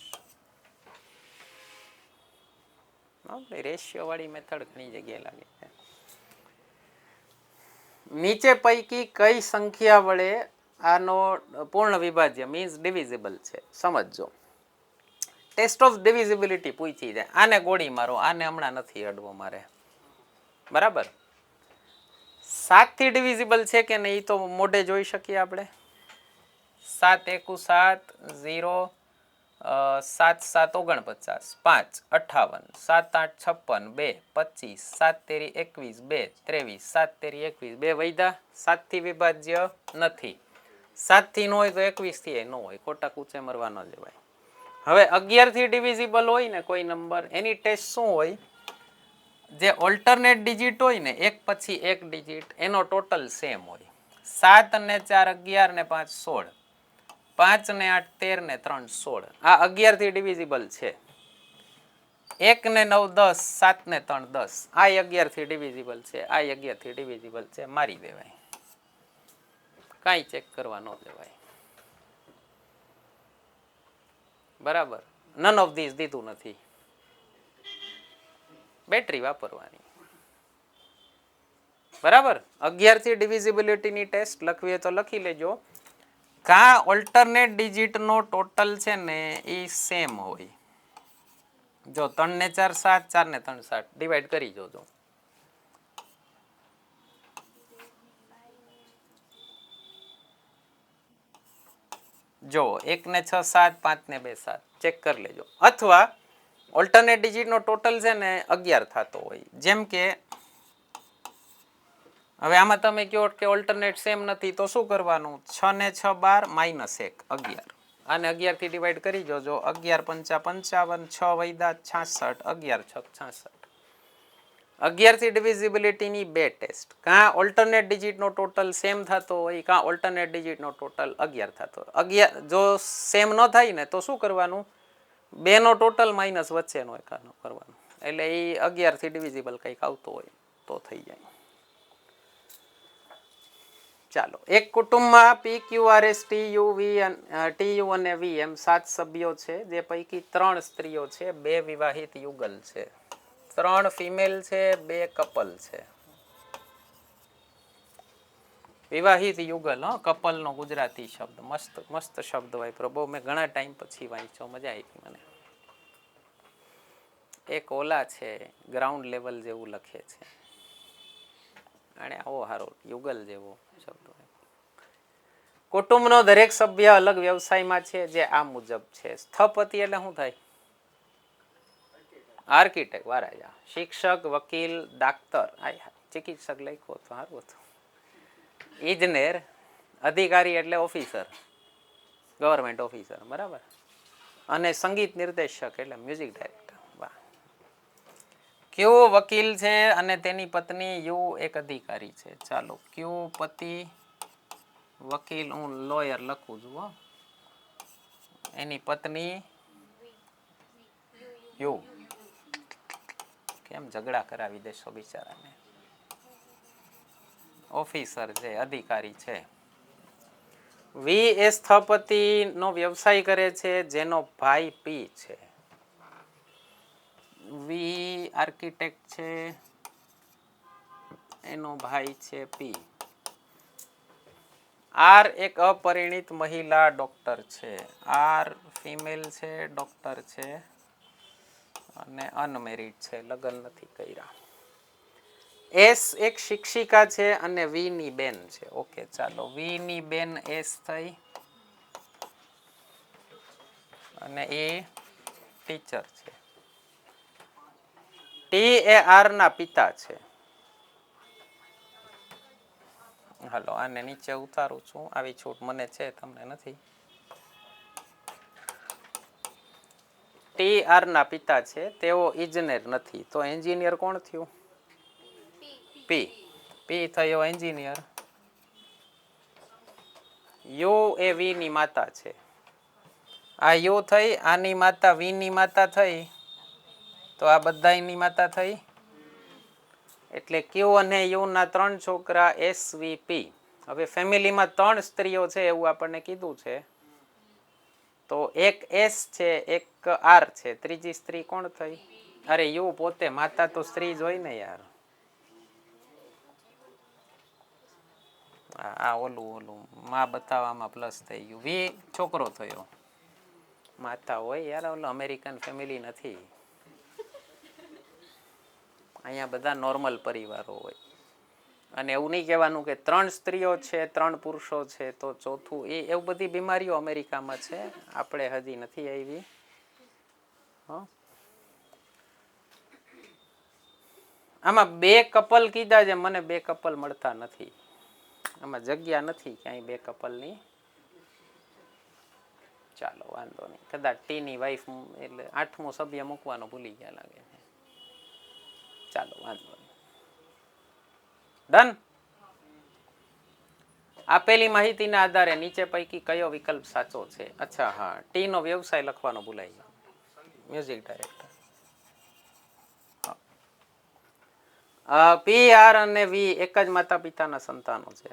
રેશિયો વાળી મેથડ ઘણી જગ્યાએ લાગે છે. નીચે પૈકી કઈ સંખ્યા વડે આનો પૂર્ણ વિભાજ્ય મીન્સ ડિવિઝિબલ છે? સમજજો. ટેસ્ટ ઓફ ડિવિઝિબિલિટી પૂછી જાય. આને ગોળી મારો, આને હમણાં નથી અડવો મારે. બરાબર. 7 થી ડિવિઝિબલ છે કે નહીં તો મોઢે જોઈ શકીએ આપણે. 7 × 7 0, 7 7 49, 5 58, 7 8 56, 2 25, 7 તેરી 21, 2 23, 7 તેરી 21, 2 વૈધા. 7 થી વિભાજ્ય નથી. 7 થી ન હોય તો 21 થી ન હોય. ખોટા કૂચે મરવા ન જવાય. હવે 11 થી ડિવિઝિબલ હોય ને કોઈ નંબર, એની ટેસ્ટ શું હોય? જે ઓલ્ટરનેટ ડિજિટ હોય ને એક પછી એક ડિજિટ એનો ટોટલ સેમ હોય. 7 ને 4 11 ને 5 16, 5 ને 8 13 ને 3 16. આ 11 થી ડિવિઝિબલ છે. 1 ને 9 10, 7 ને 3 10. આ 11 થી ડિવિઝિબલ છે, આ 11 થી ડિવિઝિબલ છે. મારી દેવાય, કાંઈ ચેક કરવા ન દેવાય. બરાબર. નન ઓફ ધીસ દીધું નથી. બેટરી વાપરવાની. બરાબર. 11 થી ડિવિઝિબિલિટીની ટેસ્ટ લખવી તો લખી લેજો. કા ઓલ્ટરનેટ ડિજિટનો ટોટલ છે ને એ સેમ હોય. જો 3 ને 4 7, 4 ને 3 7. ડિવાઈડ કરી જોજો. જો 1 ને 6 7, 5 ને 2 7. ચેક કરી લેજો. અથવા ઓલ્ટરનેટ ડિજિટનો ટોટલ છે ને 11 થતો હોય. જેમ કે હવે આમાં તમે કહો કે ઓલ્ટરનેટ સેમ નથી તો શું કરવાનું? 6 ને 6 12, -1 11. આને 11 થી ડિવાઈડ કરી જોજો. 11 5 55, 6 વૈદા 66, 11 6 66. 11 થી ડિવિઝિબિલિટીની બે ટેસ્ટ. કાં ઓલ્ટરનેટ ડિજિટનો ટોટલ સેમ થતો હોય, કાં ઓલ્ટરનેટ ડિજિટનો ટોટલ 11 થતો હોય. 11 જો સેમ ન થાય ને તો શું કરવાનું? બેનો ટોટલ માઇનસ વચ્ચેનો એકાનો કરવાનો. એટલે એ 11 થી ડિવિઝિબલ કંઈક આવતો હોય તો થઈ જાય. ચાલો, એક કુટુંબમાં P Q R S T U અને વી એમ 7 સભ્યો છે, જે પૈકી 3 સ્ત્રીઓ છે, 2 વિવાહિત યુગલ છે, 3 ફિમેલ છે, 2 કપલ છે. વિવાહિત યુગલ, કપલ નો ગુજરાતી શબ્દ મસ્ત મસ્ત શબ્દ વાપરો, બહુ મેં ઘણા ટાઈમ પછી વાંચ્યો, મજા આવી મને. એક ઓલા છે ગ્રાઉન્ડ લેવલ જેવું લખે છે, અને આવો હારો યુગલ જેવો શબ્દ. કુટુંબનો દરેક સભ્ય અલગ વ્યવસાયમાં છે, જે આ મુજબ છે. સ્થપતિ એટલે શું થાય? આર્કિટેક્ટ, વારાજા. શિક્ષક, વકીલ, ડાક્ટર, ચિકિત્સક લખ્યો તો સારું હતું. ઇજનેર, અધિકારી એટલે ઓફિસર, ગવર્મેન્ટ ઓફિસર, બરાબર. અને સંગીત નિર્દેશક એટલે મ્યુઝિક ડાયરેક્ટર. વાહ. ક્યુ વકીલ છે અને તેની પત્ની યુ એક અધિકારી છે. ચાલો, ક્યુ પતિ વકીલ, હું લોયર લખું છું, એની પત્ની યુ. કેમ ઝઘડા કરાવી દેશો બિચારાને. ઓફિસર છે, અધિકારી છે. વી એ સ્થપતિ નો વ્યવસાય કરે છે, જેનો ભાઈ પી છે. વી આર્કિટેક્ટ છે, એનો ભાઈ છે પી. આર એક અપરિણિત મહિલા ડોક્ટર છે. આર ફિમેલ છે, ડોક્ટર છે, અને અનમેરિડ છે, લગ્ન નથી કર્યા. એસ એક શિક્ષિકા છે અને વી ની બેન છે. ઓકે, ચાલો, વી ની બેન એસ થઈ, અને એ ટીચર છે. ટી એ આર ના પિતા છે. હાલો, આને નીચે ઉતારું છું, આવી છૂટ મને છે, તમને નથી. ટી આર ના પિતા છે, તેઓ ઇજનેર નથી, તો એન્જિનિયર કોણ થયું? પી. પી થયો એન્જિનિયર. યુ એ વી ની માતા છે. આ યુ થઈ, આની માતા વી ની માતા થઈ, તો આ બધાની માતા થઈ. એટલે ક્યુ અને યુ ના 3 છોકરા એસ વી પી. હવે ફેમિલીમાં 3 સ્ત્રીઓ છે એવું આપણને કીધું છે, તો એક એસ છે, એક આર છે, ત્રીજી સ્ત્રી કોણ થઈ? અરે યુ પોતે, માતા તો સ્ત્રી જ હોય ને યાર. આ ઓલું માં બતાવવામાં પ્લસ થઈ ગયું. વી છોકરો થયો, માતા હોય યાર, ઓલો અમેરિકન ફેમિલી નથી. અહીંયા બધા નોર્મલ પરિવારો હોય. અને એવું નહીં કહેવાનું કે 3 સ્ત્રીઓ છે, 3 પુરુષો છે, તો ચોથું એવું બધી બીમારીઓ અમેરિકામાં છે, આપણે હજી નથી આવી. આમાં 2 કપલ કીધા છે, મને 2 કપલ મળતા નથી. આમાં જગ્યા નથી ક્યાંય 2 કપલની. ચાલો, વાંધો નહીં, કદાચ ટીની વાઈફ એટલે 8મો સભ્ય મૂકવાનો ભૂલી ગયા લાગે છે. ચાલો, વાંધો નહીં. ડન. આપેલી માહિતીના આધારે નીચે પૈકી કયો વિકલ્પ સાચો છે? અચ્છા, હા, ટી નો વ્યવસાય લખવાનો ભૂલાઈ ગયો, મ્યુઝિક ડાયરેક્ટર. પી આર અને વી એક જ માતા પિતાના સંતાનો છે?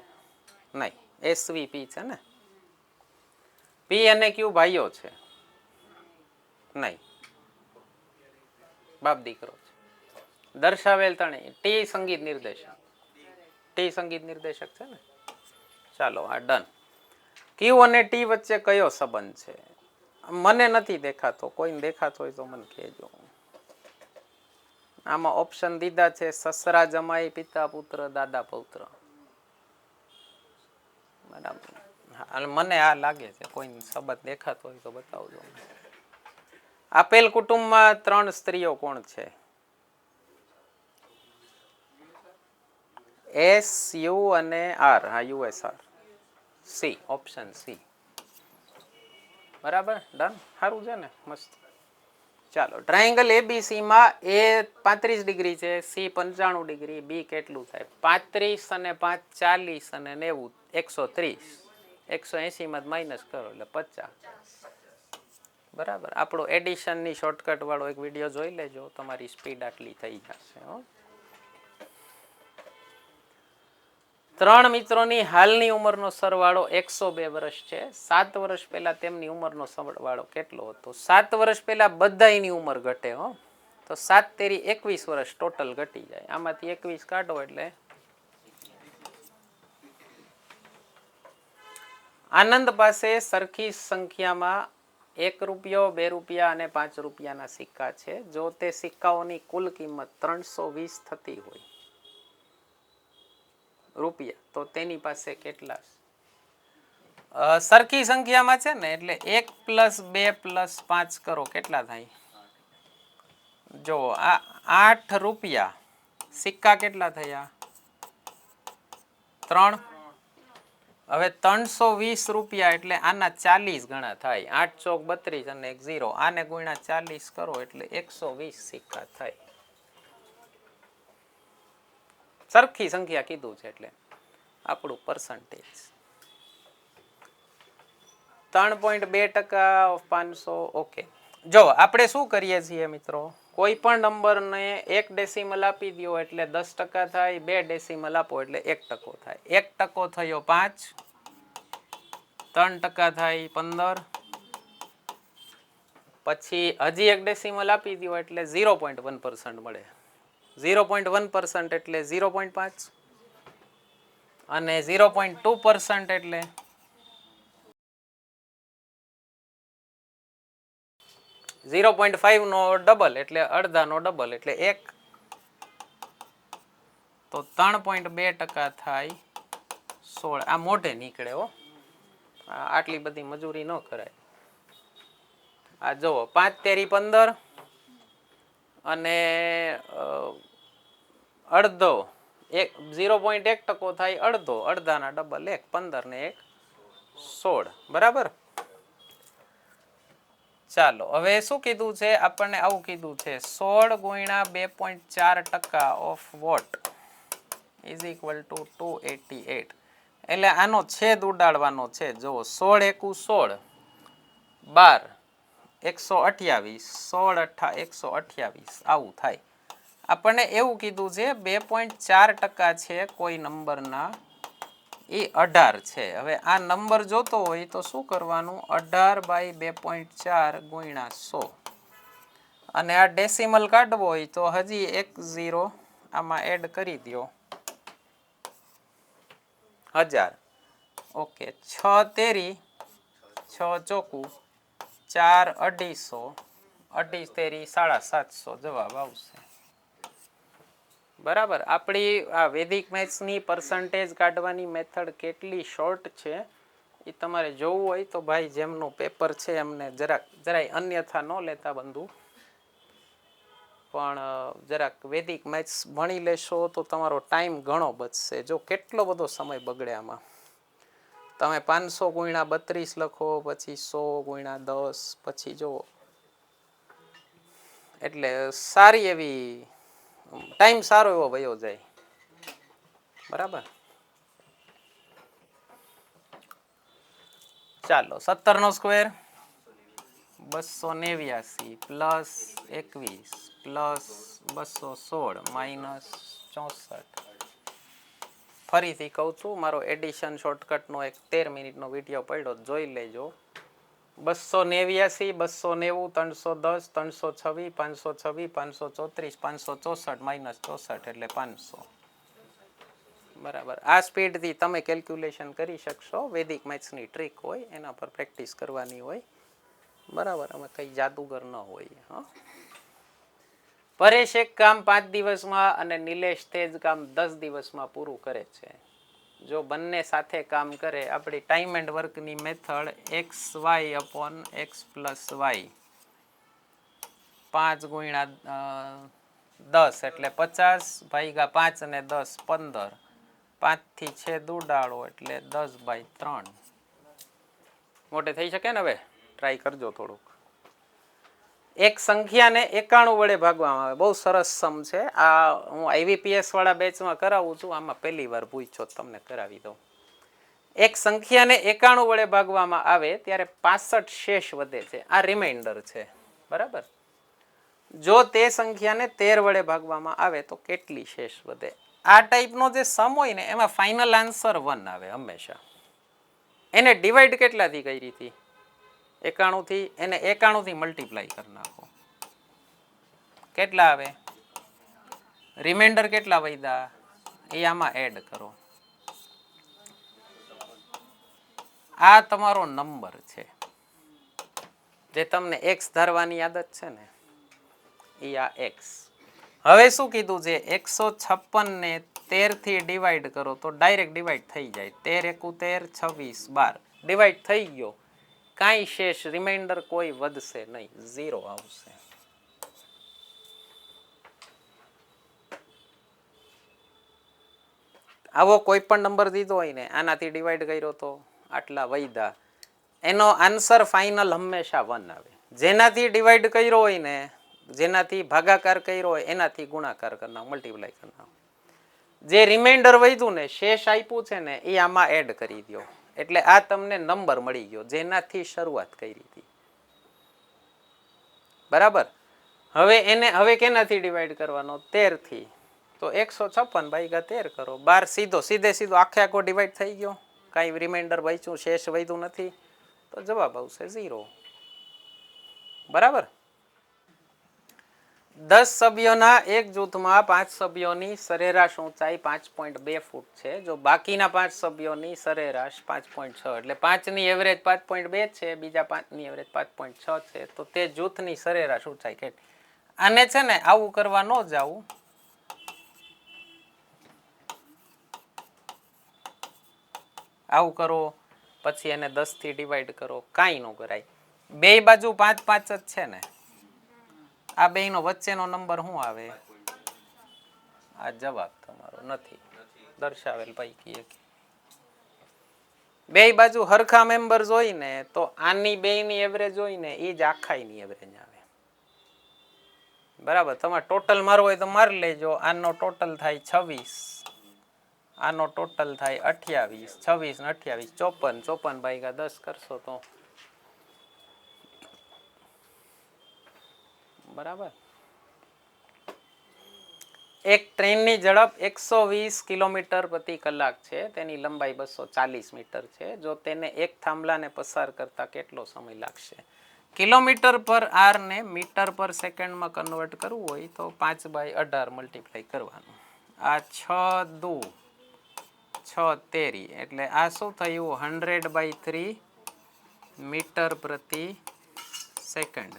નહીં, એસ વી પી છે ને. પી અને ક્યુ ભાઈઓ છે? નહીં, બાપ દીકરો છે. દર્શાવેલ તણે ટી સંગીત નિર્દેશક. ટી સંગીત નિર્દેશક છે ને. ચાલો, આ ડન. ક્યુ અને ટી વચ્ચે કયો સંબંધ છે? મને નથી દેખાતો, કોઈને દેખાતો હોય તો મને કહેજો. આમાં ઓપ્શન દીધા છે સસરા જમાઈ, પિતા પુત્ર, દાદા પૌત્ર. બરાબર. અને મને આ લાગે છે, કોઈ સંબંધ દેખાતો હોય તો બતાવજો. આપેલ કુટુંબમાં 3 સ્ત્રીઓ કોણ છે? એસ, યુ અને આર. હા, યુએસઆર. C, option C. બરાબર, ડન. સારું છે ને, મસ્ત. ચાલો, ટ્રાયેંગલ એબીસી માં એ 35 ડિગ્રી છે, સી 95 ડિગ્રી, બી કેટલું થાય? 35 અને 5 40 અને 90 130. 180 માં માઇનસ કરો એટલે 50. બરાબર. આપણો એડિશનની શોર્ટકટ વાળો એક વિડીયો જોઈ લેજો, તમારી સ્પીડ આટલી થઈ જશે. ત્રણ મિત્રોની હાલની ઉંમરનો સરવાળો 102 વર્ષ છે. 7 વર્ષ પહેલા તેમની ઉંમરનો સરવાળો કેટલો હતો? 7 વર્ષ પહેલા બધાયની ઉંમર ઘટે હો. તો 7 તેરી 21 વર્ષ ટોટલ ઘટી જાય. આમાંથી 21 કાઢો એટલે આનંદ પાસે સરખી સંખ્યામાં 1 રૂપિયો, 2 રૂપિયા અને 5 રૂપિયાના સિક્કા છે. જો તે સિક્કાઓની કુલ કિંમત 320 થતી હોય રૂપિયા, તો તેની પાસે કેટલા? સરખી સંખ્યામાં છે ને, એટલે 1 + 2 + 5 કરો, કેટલા થાય? જો આ 8 રૂપિયા, સિક્કા કેટલા થયા? 3. હવે 320 રૂપિયા એટલે આના 40 ગણા થાય. 8 ચોક 32 અને 1 0. આને ગુણ્યા 40 કરો એટલે 120 સિક્કા થાય. સરખી સંખ્યા કીધું છે એટલે આપણું પર્સન્ટેજ 3.2% ઓફ 500. ઓકે, જો આપણે શું કરીએ છીએ મિત્રો, કોઈ પણ નંબરને 1 ડેસિમલ આપી દો એટલે 10% થાય, 2 ડેસિમલ આપો એટલે 1% થાય. 1% થયો 5, 3% થાય 15, પછી હજી 1 ડેસિમલ આપી દો એટલે 0.1% મળે. 0.1% એટલે 0.5 અને 0.2% એટલે 0.5 નો ડબલ એટલે અડધાનો ડબલ એટલે 1. તો 3.2% થાય 16. આ મોઢે નીકળે હો, આટલી બધી મજૂરી ન કરાય. આ જુઓ 5 તેરી 15 અને અડધો 0.1% થાય અડધો, અડધાના ડબલ 1, 15 ને 1 16. બરાબર. ચાલો હવે શું કીધું છે આપણને? આવું કીધું છે 16 ગુણ્યા 2.4% of what is equal to 288. એટલે આનો છેદ ઉડાડવાનો છે. જો 16 એકુ 16, 12 128, 16 128 આવું થાય. આપણને એવું કીધું છે 2.4% છે કોઈ નંબરના, એ 18 છે. હવે આ નંબર જોતો હોય તો શું કરવાનું? 18/2.4 ગુણ્યા 100. અને આ ડેસિમલ કાઢવો હોય તો હજી 1 0 આમાં એડ કરી દો, 1000. ઓકે, 6 તેરી 6 ચોકું 4, 250, 2 તેરી 750 જવાબ આવશે. બરાબર. આપણી આ વૈદિક મેથ્સની પર્સન્ટેજ કાઢવાની મેથડ કેટલી શોર્ટ છે એ તમારે જોવું હોય તો ભાઈ જેમનું પેપર છે એમને જરાય અન્યથા ન લેતા બંધુ, પણ જરાક વૈદિક મેથ્સ ભણી લેશો તો તમારો ટાઈમ ઘણો બચશે. જો કેટલો બધો સમય બગડે આમાં. તમે 500 ગુણ્યા 32 લખો, પછી 100 ગુણ્યા 10, પછી જો એટલે સારી એવી ટાઈમ સારો એવો વયો જાય. બરાબર. ચાલો 17 નો સ્ક્વેર 289 પ્લસ 21 પ્લસ 216 માઇનસ 64. ફરીથી કહું છું, મારો એડિશન શોર્ટકટનો એક 13 મિનિટનો વિડીયો પડ્યો, જોઈ લેજો. 289, 290, 310, 326, 526, 534, 564 માઇનસ 64 એટલે 500. બરાબર. આ સ્પીડથી તમે કેલ્ક્યુલેશન કરી શકશો. વૈદિક મેથ્સની ટ્રીક હોય એના પર પ્રેક્ટિસ કરવાની હોય. બરાબર. અમે કંઈ જાદુગર ન હોય. હા. પરેશ એક કામ 5 દિવસમાં અને નિલેશ તે જ કામ 10 દિવસમાં પૂરું કરે છે. જો બંને સાથે કામ કરે, આપણી ટાઈમ એન્ડ વર્કની મેથડ XY/X + Y 5 ગુણ્યા 10 એટલે 50 ભાગ્યા 5 અને 10 15, 5 થી છેદ ઉડાડો એટલે 10/3. મોટે થઈ શકે ને? હવે ટ્રાય કરજો થોડુંક. એક સંખ્યાને 91 વડે ભાગવામાં આવે. બહુ સરસ સમ છે. આ હું IVPS વાળા બેચમાં કરાવું છું. આમાં પહેલી વાર પૂછ્યો, તમને કરાવી દઉં. એક સંખ્યાને 91 વડે ભાગવામાં આવે ત્યારે 65 શેષ વધે છે. આ રિમાઇન્ડર છે. બરાબર. જો તે સંખ્યાને 13 વડે ભાગવામાં આવે તો કેટલી શેષ વધે? આ ટાઈપનો જે સમ હોય ને એમાં ફાઇનલ આન્સર 1 આવે હંમેશા. એને ડિવાઈડ કેટલાથી કરી હતી? 91 થી. એને 91 થી મલ્ટીપ્લાય કરી નાખો. કેટલા આવે? રિમાઇન્ડર કેટલા વધ્યા એ આમાં એડ કરો. આ તમારો નંબર છે જે તમને એક્સ ધારવાની આદત છે ને એ આ એક્સ. હવે શું કીધું છે? 156 ને 13 થી ડિવાઈડ કરો તો ડાયરેક્ટ ડિવાઈડ થઈ જાય. 13 × 13 = 26 12 ડિવાઈડ થઈ ગયો. કાંઈ શેષ રિમાઇન્ડર કોઈ વધશે નહીં, 0 આવશે. આવો કોઈ પણ નંબર દીધો હોય ને આનાથી ડિવાઈડ કર્યો તો આટલા વૈધા, એનો આન્સર ફાઇનલ હંમેશા 1 આવે. જેનાથી ડિવાઈડ કર્યો હોય ને, જેનાથી ભાગાકાર કર્યો હોય એનાથી ગુણાકાર કરનાર, મલ્ટીપ્લાય કરનાર. જે રિમાઇન્ડર વધ્યું ને, શેષ આપ્યું છે ને, એ આમાં એડ કરી દો. એટલે આ તમને નંબર મળી ગયો જેનાથી શરૂઆત કરી હતી. બરાબર. હવે કેનાથી ડિવાઈડ કરવાનો? 13 થી. તો 156 ભાગ્યા 13 કરો. 12 સીધો આખે આખો ડિવાઈડ થઈ ગયો. કાંઈ રિમાઇન્ડર બચ્યું, શેષ વધ્યું નથી, તો જવાબ આવશે 0. બરાબર. 10 સભ્યોના એક જૂથમાં 5 સભ્યોની સરેરાશ ઊંચાઈ 5.2 ફૂટ છે. જો બાકીના 5 સભ્યોની સરેરાશ 5.6, એટલે 5 ની એવરેજ 5.2 છે, બીજા 5 ની એવરેજ 5.6 છે, તો તે જૂથની સરેરાશ ઊંચાઈ કેટલી? આને છે ને આવું કરવા ન જાવું. આવું કરો પછી એને 10 થી ડિવાઈડ કરો, કાંઈ ન કરાય. બે બાજુ 5 5 જ છે ને. આ બેયનો વચ્ચેનો નંબર શું આવે? આ જવાબ તમારો નથી દર્શાવેલ પૈકી એક. બે બાજુ હરખા મેમ્બર્સ હોય ને તો આની બેયની એવરેજ હોય ને એ જ આખાઈની એવરેજ આવે. બરાબર. તમારે ટોટલ મારવો હોય તો મારી લેજો. આનો ટોટલ થાય 26, આનો ટોટલ થાય 28, 26 ને 28 54, 54 ભાગ્યા 10 કરશો તો બરાબર. એક ટ્રેનની ઝડપ 120 કિલોમીટર પ્રતિ કલાક છે. તેની લંબાઈ 240 મીટર છે. જો તેને એક થાંભલાને પસાર કરતા કેટલો સમય લાગશે? કિલોમીટર પર આર ને મીટર પર સેકન્ડમાં કન્વર્ટ કરવું હોય તો 5/18 મલ્ટીપ્લાય કરવાનું. આ 6 દુ 6 તેરી, એટલે આ શું થયું? 100/3 મીટર પ્રતિ સેકન્ડ.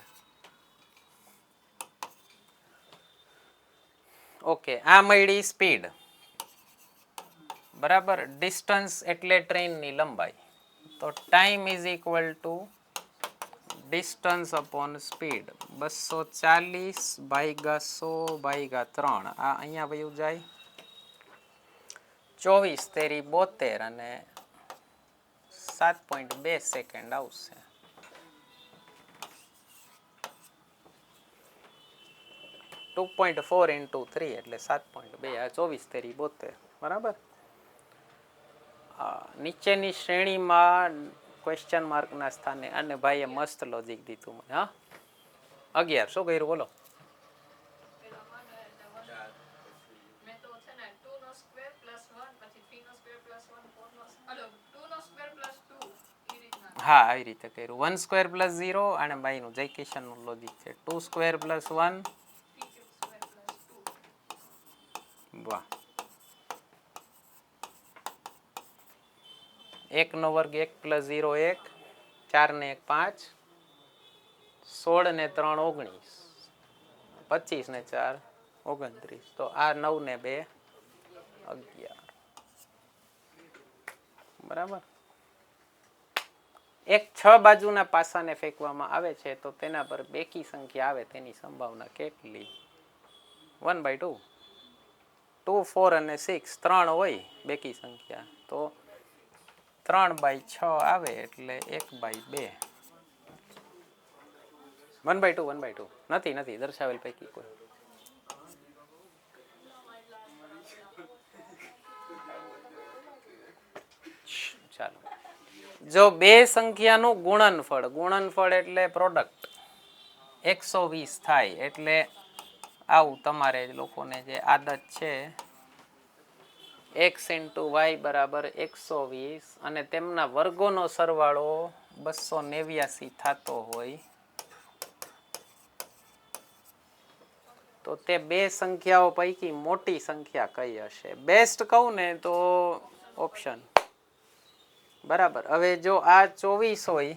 ઓકે. આ મળી સ્પીડ. બરાબર. ડિસ્ટન્સ એટલે ટ્રેનની લંબાઈ. તો time is equal to distance upon speed. 240/100/3. આ અહીંયા વયું જાય. 24 તેરી 72 અને 7.2 સેકન્ડ આવશે. ટુ 2.4 × 3 એટલે 7.2. આ 24 તેરી 72. બરાબર. નીચેની શ્રેણીમાં ક્વેશ્ચન માર્કના સ્થાને, અને ભાઈએ મસ્ત લોજિક દીધું મને. હા 11 શું કર્યું બોલો? હા આવી રીતે કર્યું. 1² + 0 અને બાયનું જય કિશનનું લોજિક છે. 2² + 1. વાહ. 1 નો વર્ગ 1 + 0 1, 4 ને 1 5, 16 ને 3 19, 25 ને 4 29. તો આ 9 ને 2 11. બરાબર. એક 6 બાજુના પાસાને ફેંકવામાં આવે છે તો તેના પર બેકી સંખ્યા આવે તેની સંભાવના કેટલી? 1/2. 2, 4 અને 6 3 હોય બેકી સંખ્યા, તો 3/6 આવે એટલે 1/2. 1/2 નથી દર્શાવેલ પૈકી કોઈ. ચાલો. જો બે સંખ્યાનું ગુણનફળ એટલે પ્રોડક્ટ 120 થાય, એટલે આવું તમારે લોકોને જે આદત છે x ઇન્ટુ વાય બરાબર 120 અને તેમના વર્ગોનો સરવાળો 289 થતો હોય તો તે બે સંખ્યાઓ પૈકી મોટી સંખ્યા કઈ હશે? બેસ્ટ કહું ને તો ઓપ્શન બરાબર. હવે જો આ 24 હોય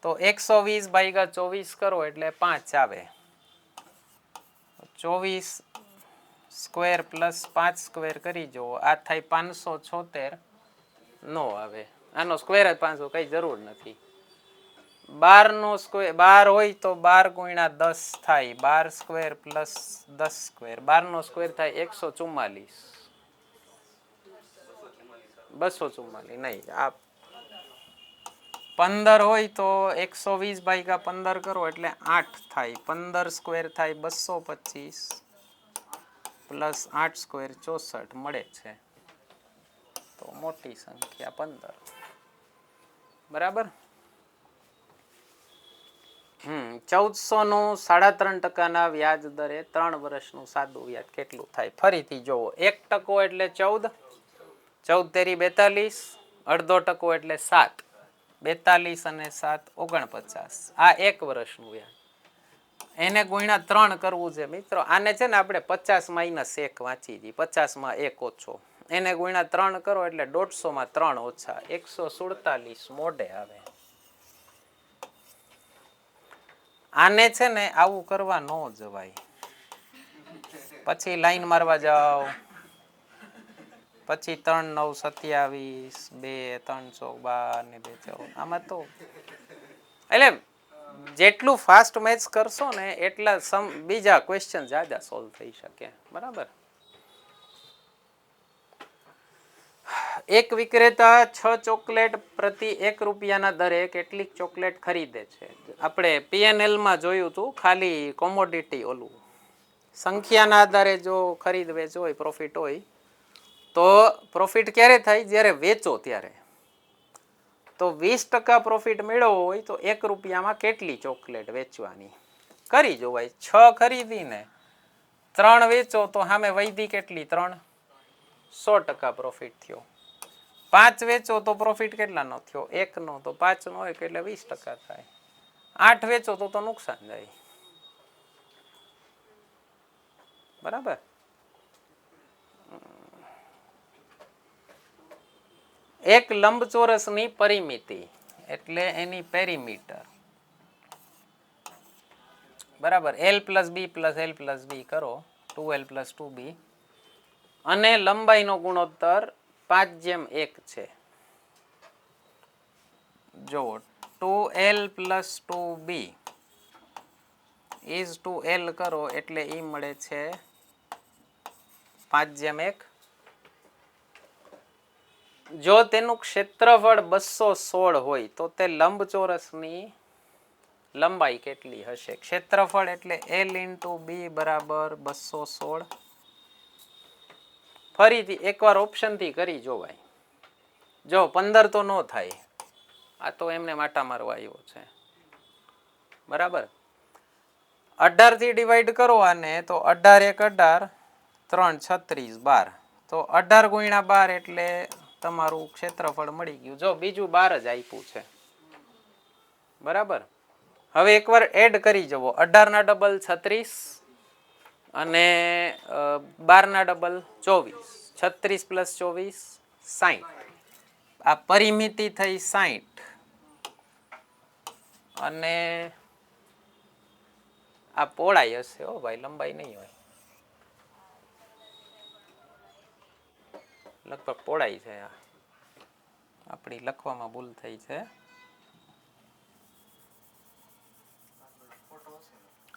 તો 120 ભાગ્યા 24 કરો એટલે 5 આવે. 24 સ્ક્વેર પ્લસ 5 સ્ક્વેર કરી જુઓ, આ થાય 576 નો આવે. આનો સ્ક્વેર જ 500, કઈ જરૂર નથી. 12 નો સ્ક્વેર 12 હોય તો 12 ગુણ્યા 10 થાય 12 સ્ક્વેર પ્લસ 10 સ્ક્વેર. 12 નો સ્ક્વેર થાય 144. 244 નહીં, આ 15 હોય તો 120 ભાગ્યા 15 કરો એટલે 8 થાય. 15 સ્ક્વેર થાય 225 પ્લસ 8 સ્ક્વેર 64 મળે છે. તો મોટી સંખ્યા 15. બરાબર. 1400 નું 3.5% વ્યાજ દરે 3 વર્ષનું સાદું વ્યાજ કેટલું થાય? ફરીથી જોવો. 1% એટલે 14, 14 તેરી 42, અડધો ટકો એટલે 7, 42 અને 7 49. આ 1 વર્ષનું વ્યાજ. એને ગુણ્યા 3 કરવું છે મિત્રો. આને છે ને આપણે 50 માઇનસ 1 વાંચી હતી, 50 માં 1 ઓછો. એને ગુણ્યા 3 કરો એટલે 150 માં 3 ઓછા 147 મોઢે આવે. આને છે ને આવું કરવા ન જવાય. પછી લાઈન મારવા જાઓ, પછી 3 9 27, 2 3 4 12 ને 2 14. આમાં તો એટલે જેટલું ફાસ્ટ મેચ કરશો ને એટલા બીજા ક્વેશ્ચન જ્યાદા સોલ્વ થઈ શકે. બરાબર. એક વિક્રેતા 6 ચોકલેટ પ્રતિ 1 રૂપિયાના દરે કેટલીક ચોકલેટ ખરીદે છે? આપણે PNL માં જોયું હતું, ખાલી કોમોડિટી ઓલું સંખ્યાના આધારે જો ખરીદ વેચ હોય, પ્રોફિટ હોય તો પ્રોફિટ ક્યારે થાય? જ્યારે વેચો ત્યારે. તો 20% પ્રોફિટ મેળવવો હોય તો 1 રૂપિયામાં કેટલી ચોકલેટ વેચવાની? કરી જોવાય. 6 ખરીદીને 3 વેચો તો સામે વૈધી કેટલી? 3. 100% પ્રોફિટ થયો. 5 વેચો તો પ્રોફિટ કેટલાનો થયો? 1 નો. તો 5 નો હોય એટલે 20% થાય. 8 વેચો તો નુકસાન જાય. બરાબર. એક લંબચોરસની પરિમિતિ એટલે એની પેરીમીટર બરાબર l પ્લસ બી પ્લસ l પ્લસ બી કરો 2l પ્લસ 2b અને લંબાઈનો ગુણોત્તર 5:1 છે. જો 2l plus 2b is two l કરો એટલે એ મળે છે 5:1. જો તેનું ક્ષેત્રફળ 216 હોય તો તે લંબચોરસની લંબાઈ કેટલી હશે? ક્ષેત્રફળ એટલે l ઇન્ટુ b બરાબર 216. ફરીથી એકવાર ઓપ્શનથી કરી જોવાય. જો 15 તો ન થાય, આ તો એમને માટા મારવા આવ્યો છે. બરાબર. 18 થી ડિવાઈડ કરો આને તો 18 1 18, 3 36 12. તો 18 ગુણ્યા 12 એટલે તમારું ક્ષેત્રફળ મળી ગયું. જો બીજું 12 જ આપ્યું છે. બરાબર. હવે એકવાર એડ કરી જવો. 18 ના ડબલ 36 અને 12 ના ડબલ 24. 36 પ્લસ 24 60. આ પરિમિતિ થઈ 60 અને આ પહોળાઈ હશે. હો ભાઈ, લંબાઈ નહીં હોય. લગભગ પહોળાઈ છે. આ આપણી લખવામાં ભૂલ થઈ છે.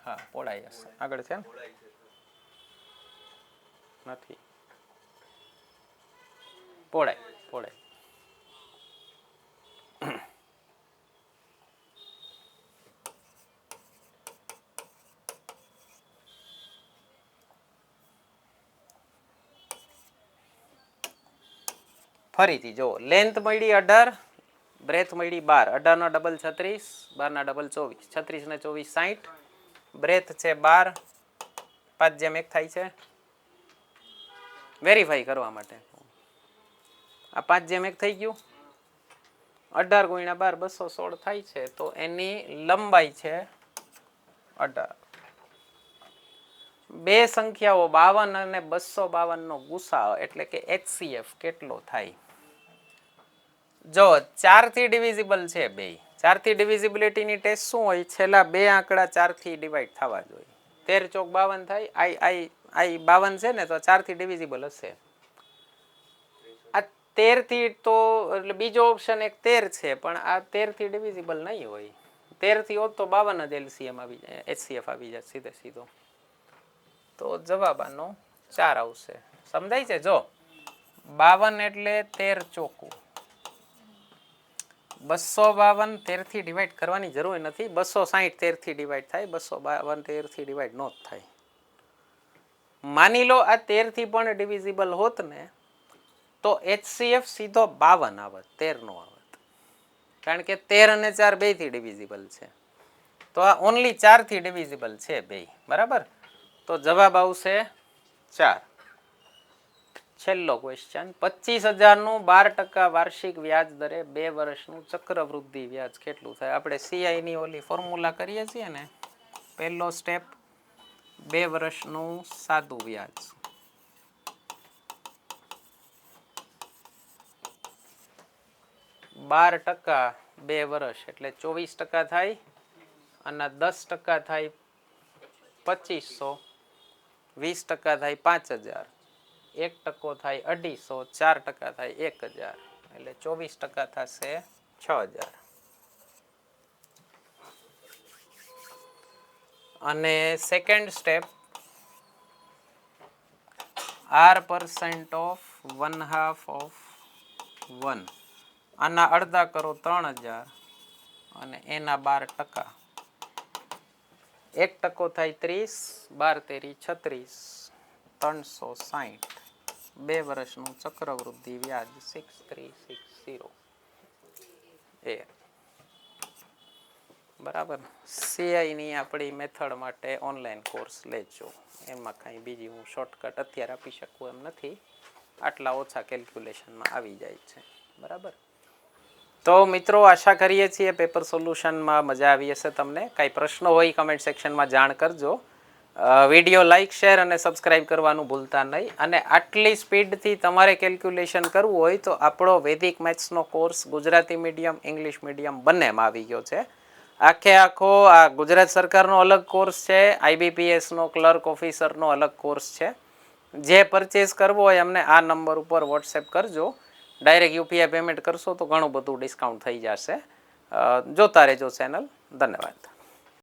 હા, પહોળાઈ હશે. આગળ છે ને? નથી. પહોળાઈ પહોળાઈ ફરીથી જો લેન્થ મળી 18, બ્રેથ મળી 12. 18 ના ડબલ 36, 12 ના ડબલ 24, 36 ને 24 60, બ્રેથ છે 12, 5:1 થાય છે. વેરીફાઈ કરવા માટે. આ 5 જેમ 1 થઈ ગયું. 18 ગુણ્યા 12 216 થાય છે. તો એની લંબાઈ છે 18. બે સંખ્યાઓ 52 અને 252 નો ગુસાઅ એટલે કે HCF કેટલો થાય? જો 4 થી ડિવિઝિબલ છે બે. 4 થી ડિવિઝિબિલિટીની ટેસ્ટ શું હોય? છેલ્લા બે આંકડા 4 થી ડિવાઈડ થવા જોઈએ. 13 ચોક 52 થાય. આઈ 52 છે ને તો 4 થી ડિવિઝિબલ હશે. આ 13 થી તો એટલે બીજો ઓપ્શન એક 13 છે પણ આ 13 થી ડિવિઝિબલ નહીં હોય. 13 થી હોત તો 52 જ LCM આવી જાય, HCF આવી જાય સીધે સીધો. તો જવાબ આનો 4 આવશે. સમજાય છે? જો 52 એટલે 13 ચોકું 252 13 થી ડિવાઈડ કરવાની જરૂર નથી. 260 13 થી ડિવાઈડ થાય. 252 13 થી ડિવાઈડ નો થાય. માની લો આ 13 થી પણ ડિવિઝિબલ હોત ને તો HCF સીધો 52 આવત, 13 નો આવત. કારણ કે 13 અને 4 બે થી ડિવિઝિબલ છે. તો આ ઓનલી 4 થી ડિવિઝિબલ છે બે. બરાબર? તો જવાબ આવશે 4. છેલ્લો ક્વેશ્ચન. 25,000 નું 12% વાર્ષિક વ્યાજ દરે 2 વર્ષનું ચક્રવૃદ્ધિ વ્યાજ કેટલું થાય? આપણે CI ની ઓલી ફોર્મ્યુલા કરીએ છીએ ને, પહેલો સ્ટેપ 2 વર્ષનું સાદું વ્યાજ. બાર ટકા 2 વર્ષ એટલે 24% થાય અને 10% થાય 2500, 20% થાય 5000, 1% થાય 250, 4% થાય 1000 એટલે 24% થશે 6000. અને second step R% of 1/2 of 1. આના અડધા કરો 3000 અને એના 12%. 1% થાય 30, 12 તેરી 36, 360. 2 વર્ષનું ચક્રવૃદ્ધિ વ્યાજ 6360 એ. બરાબર? CI ની આપણી મેથડ માટે ઓનલાઈન કોર્સ લેજો. એમાં કાંઈ બીજી હું શોર્ટકટ અત્યારે આપી શકું એમ નથી. આટલા ઓછા કેલ્ક્યુલેશનમાં આવી જાય છે. બરાબર? તો મિત્રો આશા કરીએ છીએ પેપર સોલ્યુશનમાં મજા આવી હશે તમને. કાંઈ પ્રશ્નો હોય કમેન્ટ સેક્શનમાં જાણ કરજો. વિડીયો લાઇક શેર અને સબસ્ક્રાઇબ કરવાનું ભૂલતા નહીં. અને આટલી સ્પીડથી તમારે કેલ્ક્યુલેશન કરવું હોય તો આપણો વૈદિક મેથ્સનો course Gujarati medium English medium બંનેમાં આવી ગયો છે. આખો આ ગુજરાત સરકારનો અલગ કોર્સ છે, IBPSનો ક્લર્ક ઓફિસરનો અલગ કોર્સ છે. જે પરચેસ કરવો હોય અમને આ નંબર ઉપર વોટ્સએપ કરજો. ડાયરેક્ટ UPI પેમેન્ટ કરશો તો ઘણું બધું ડિસ્કાઉન્ટ થઈ જશે. જોતા રહેજો ચેનલ. ધન્યવાદ.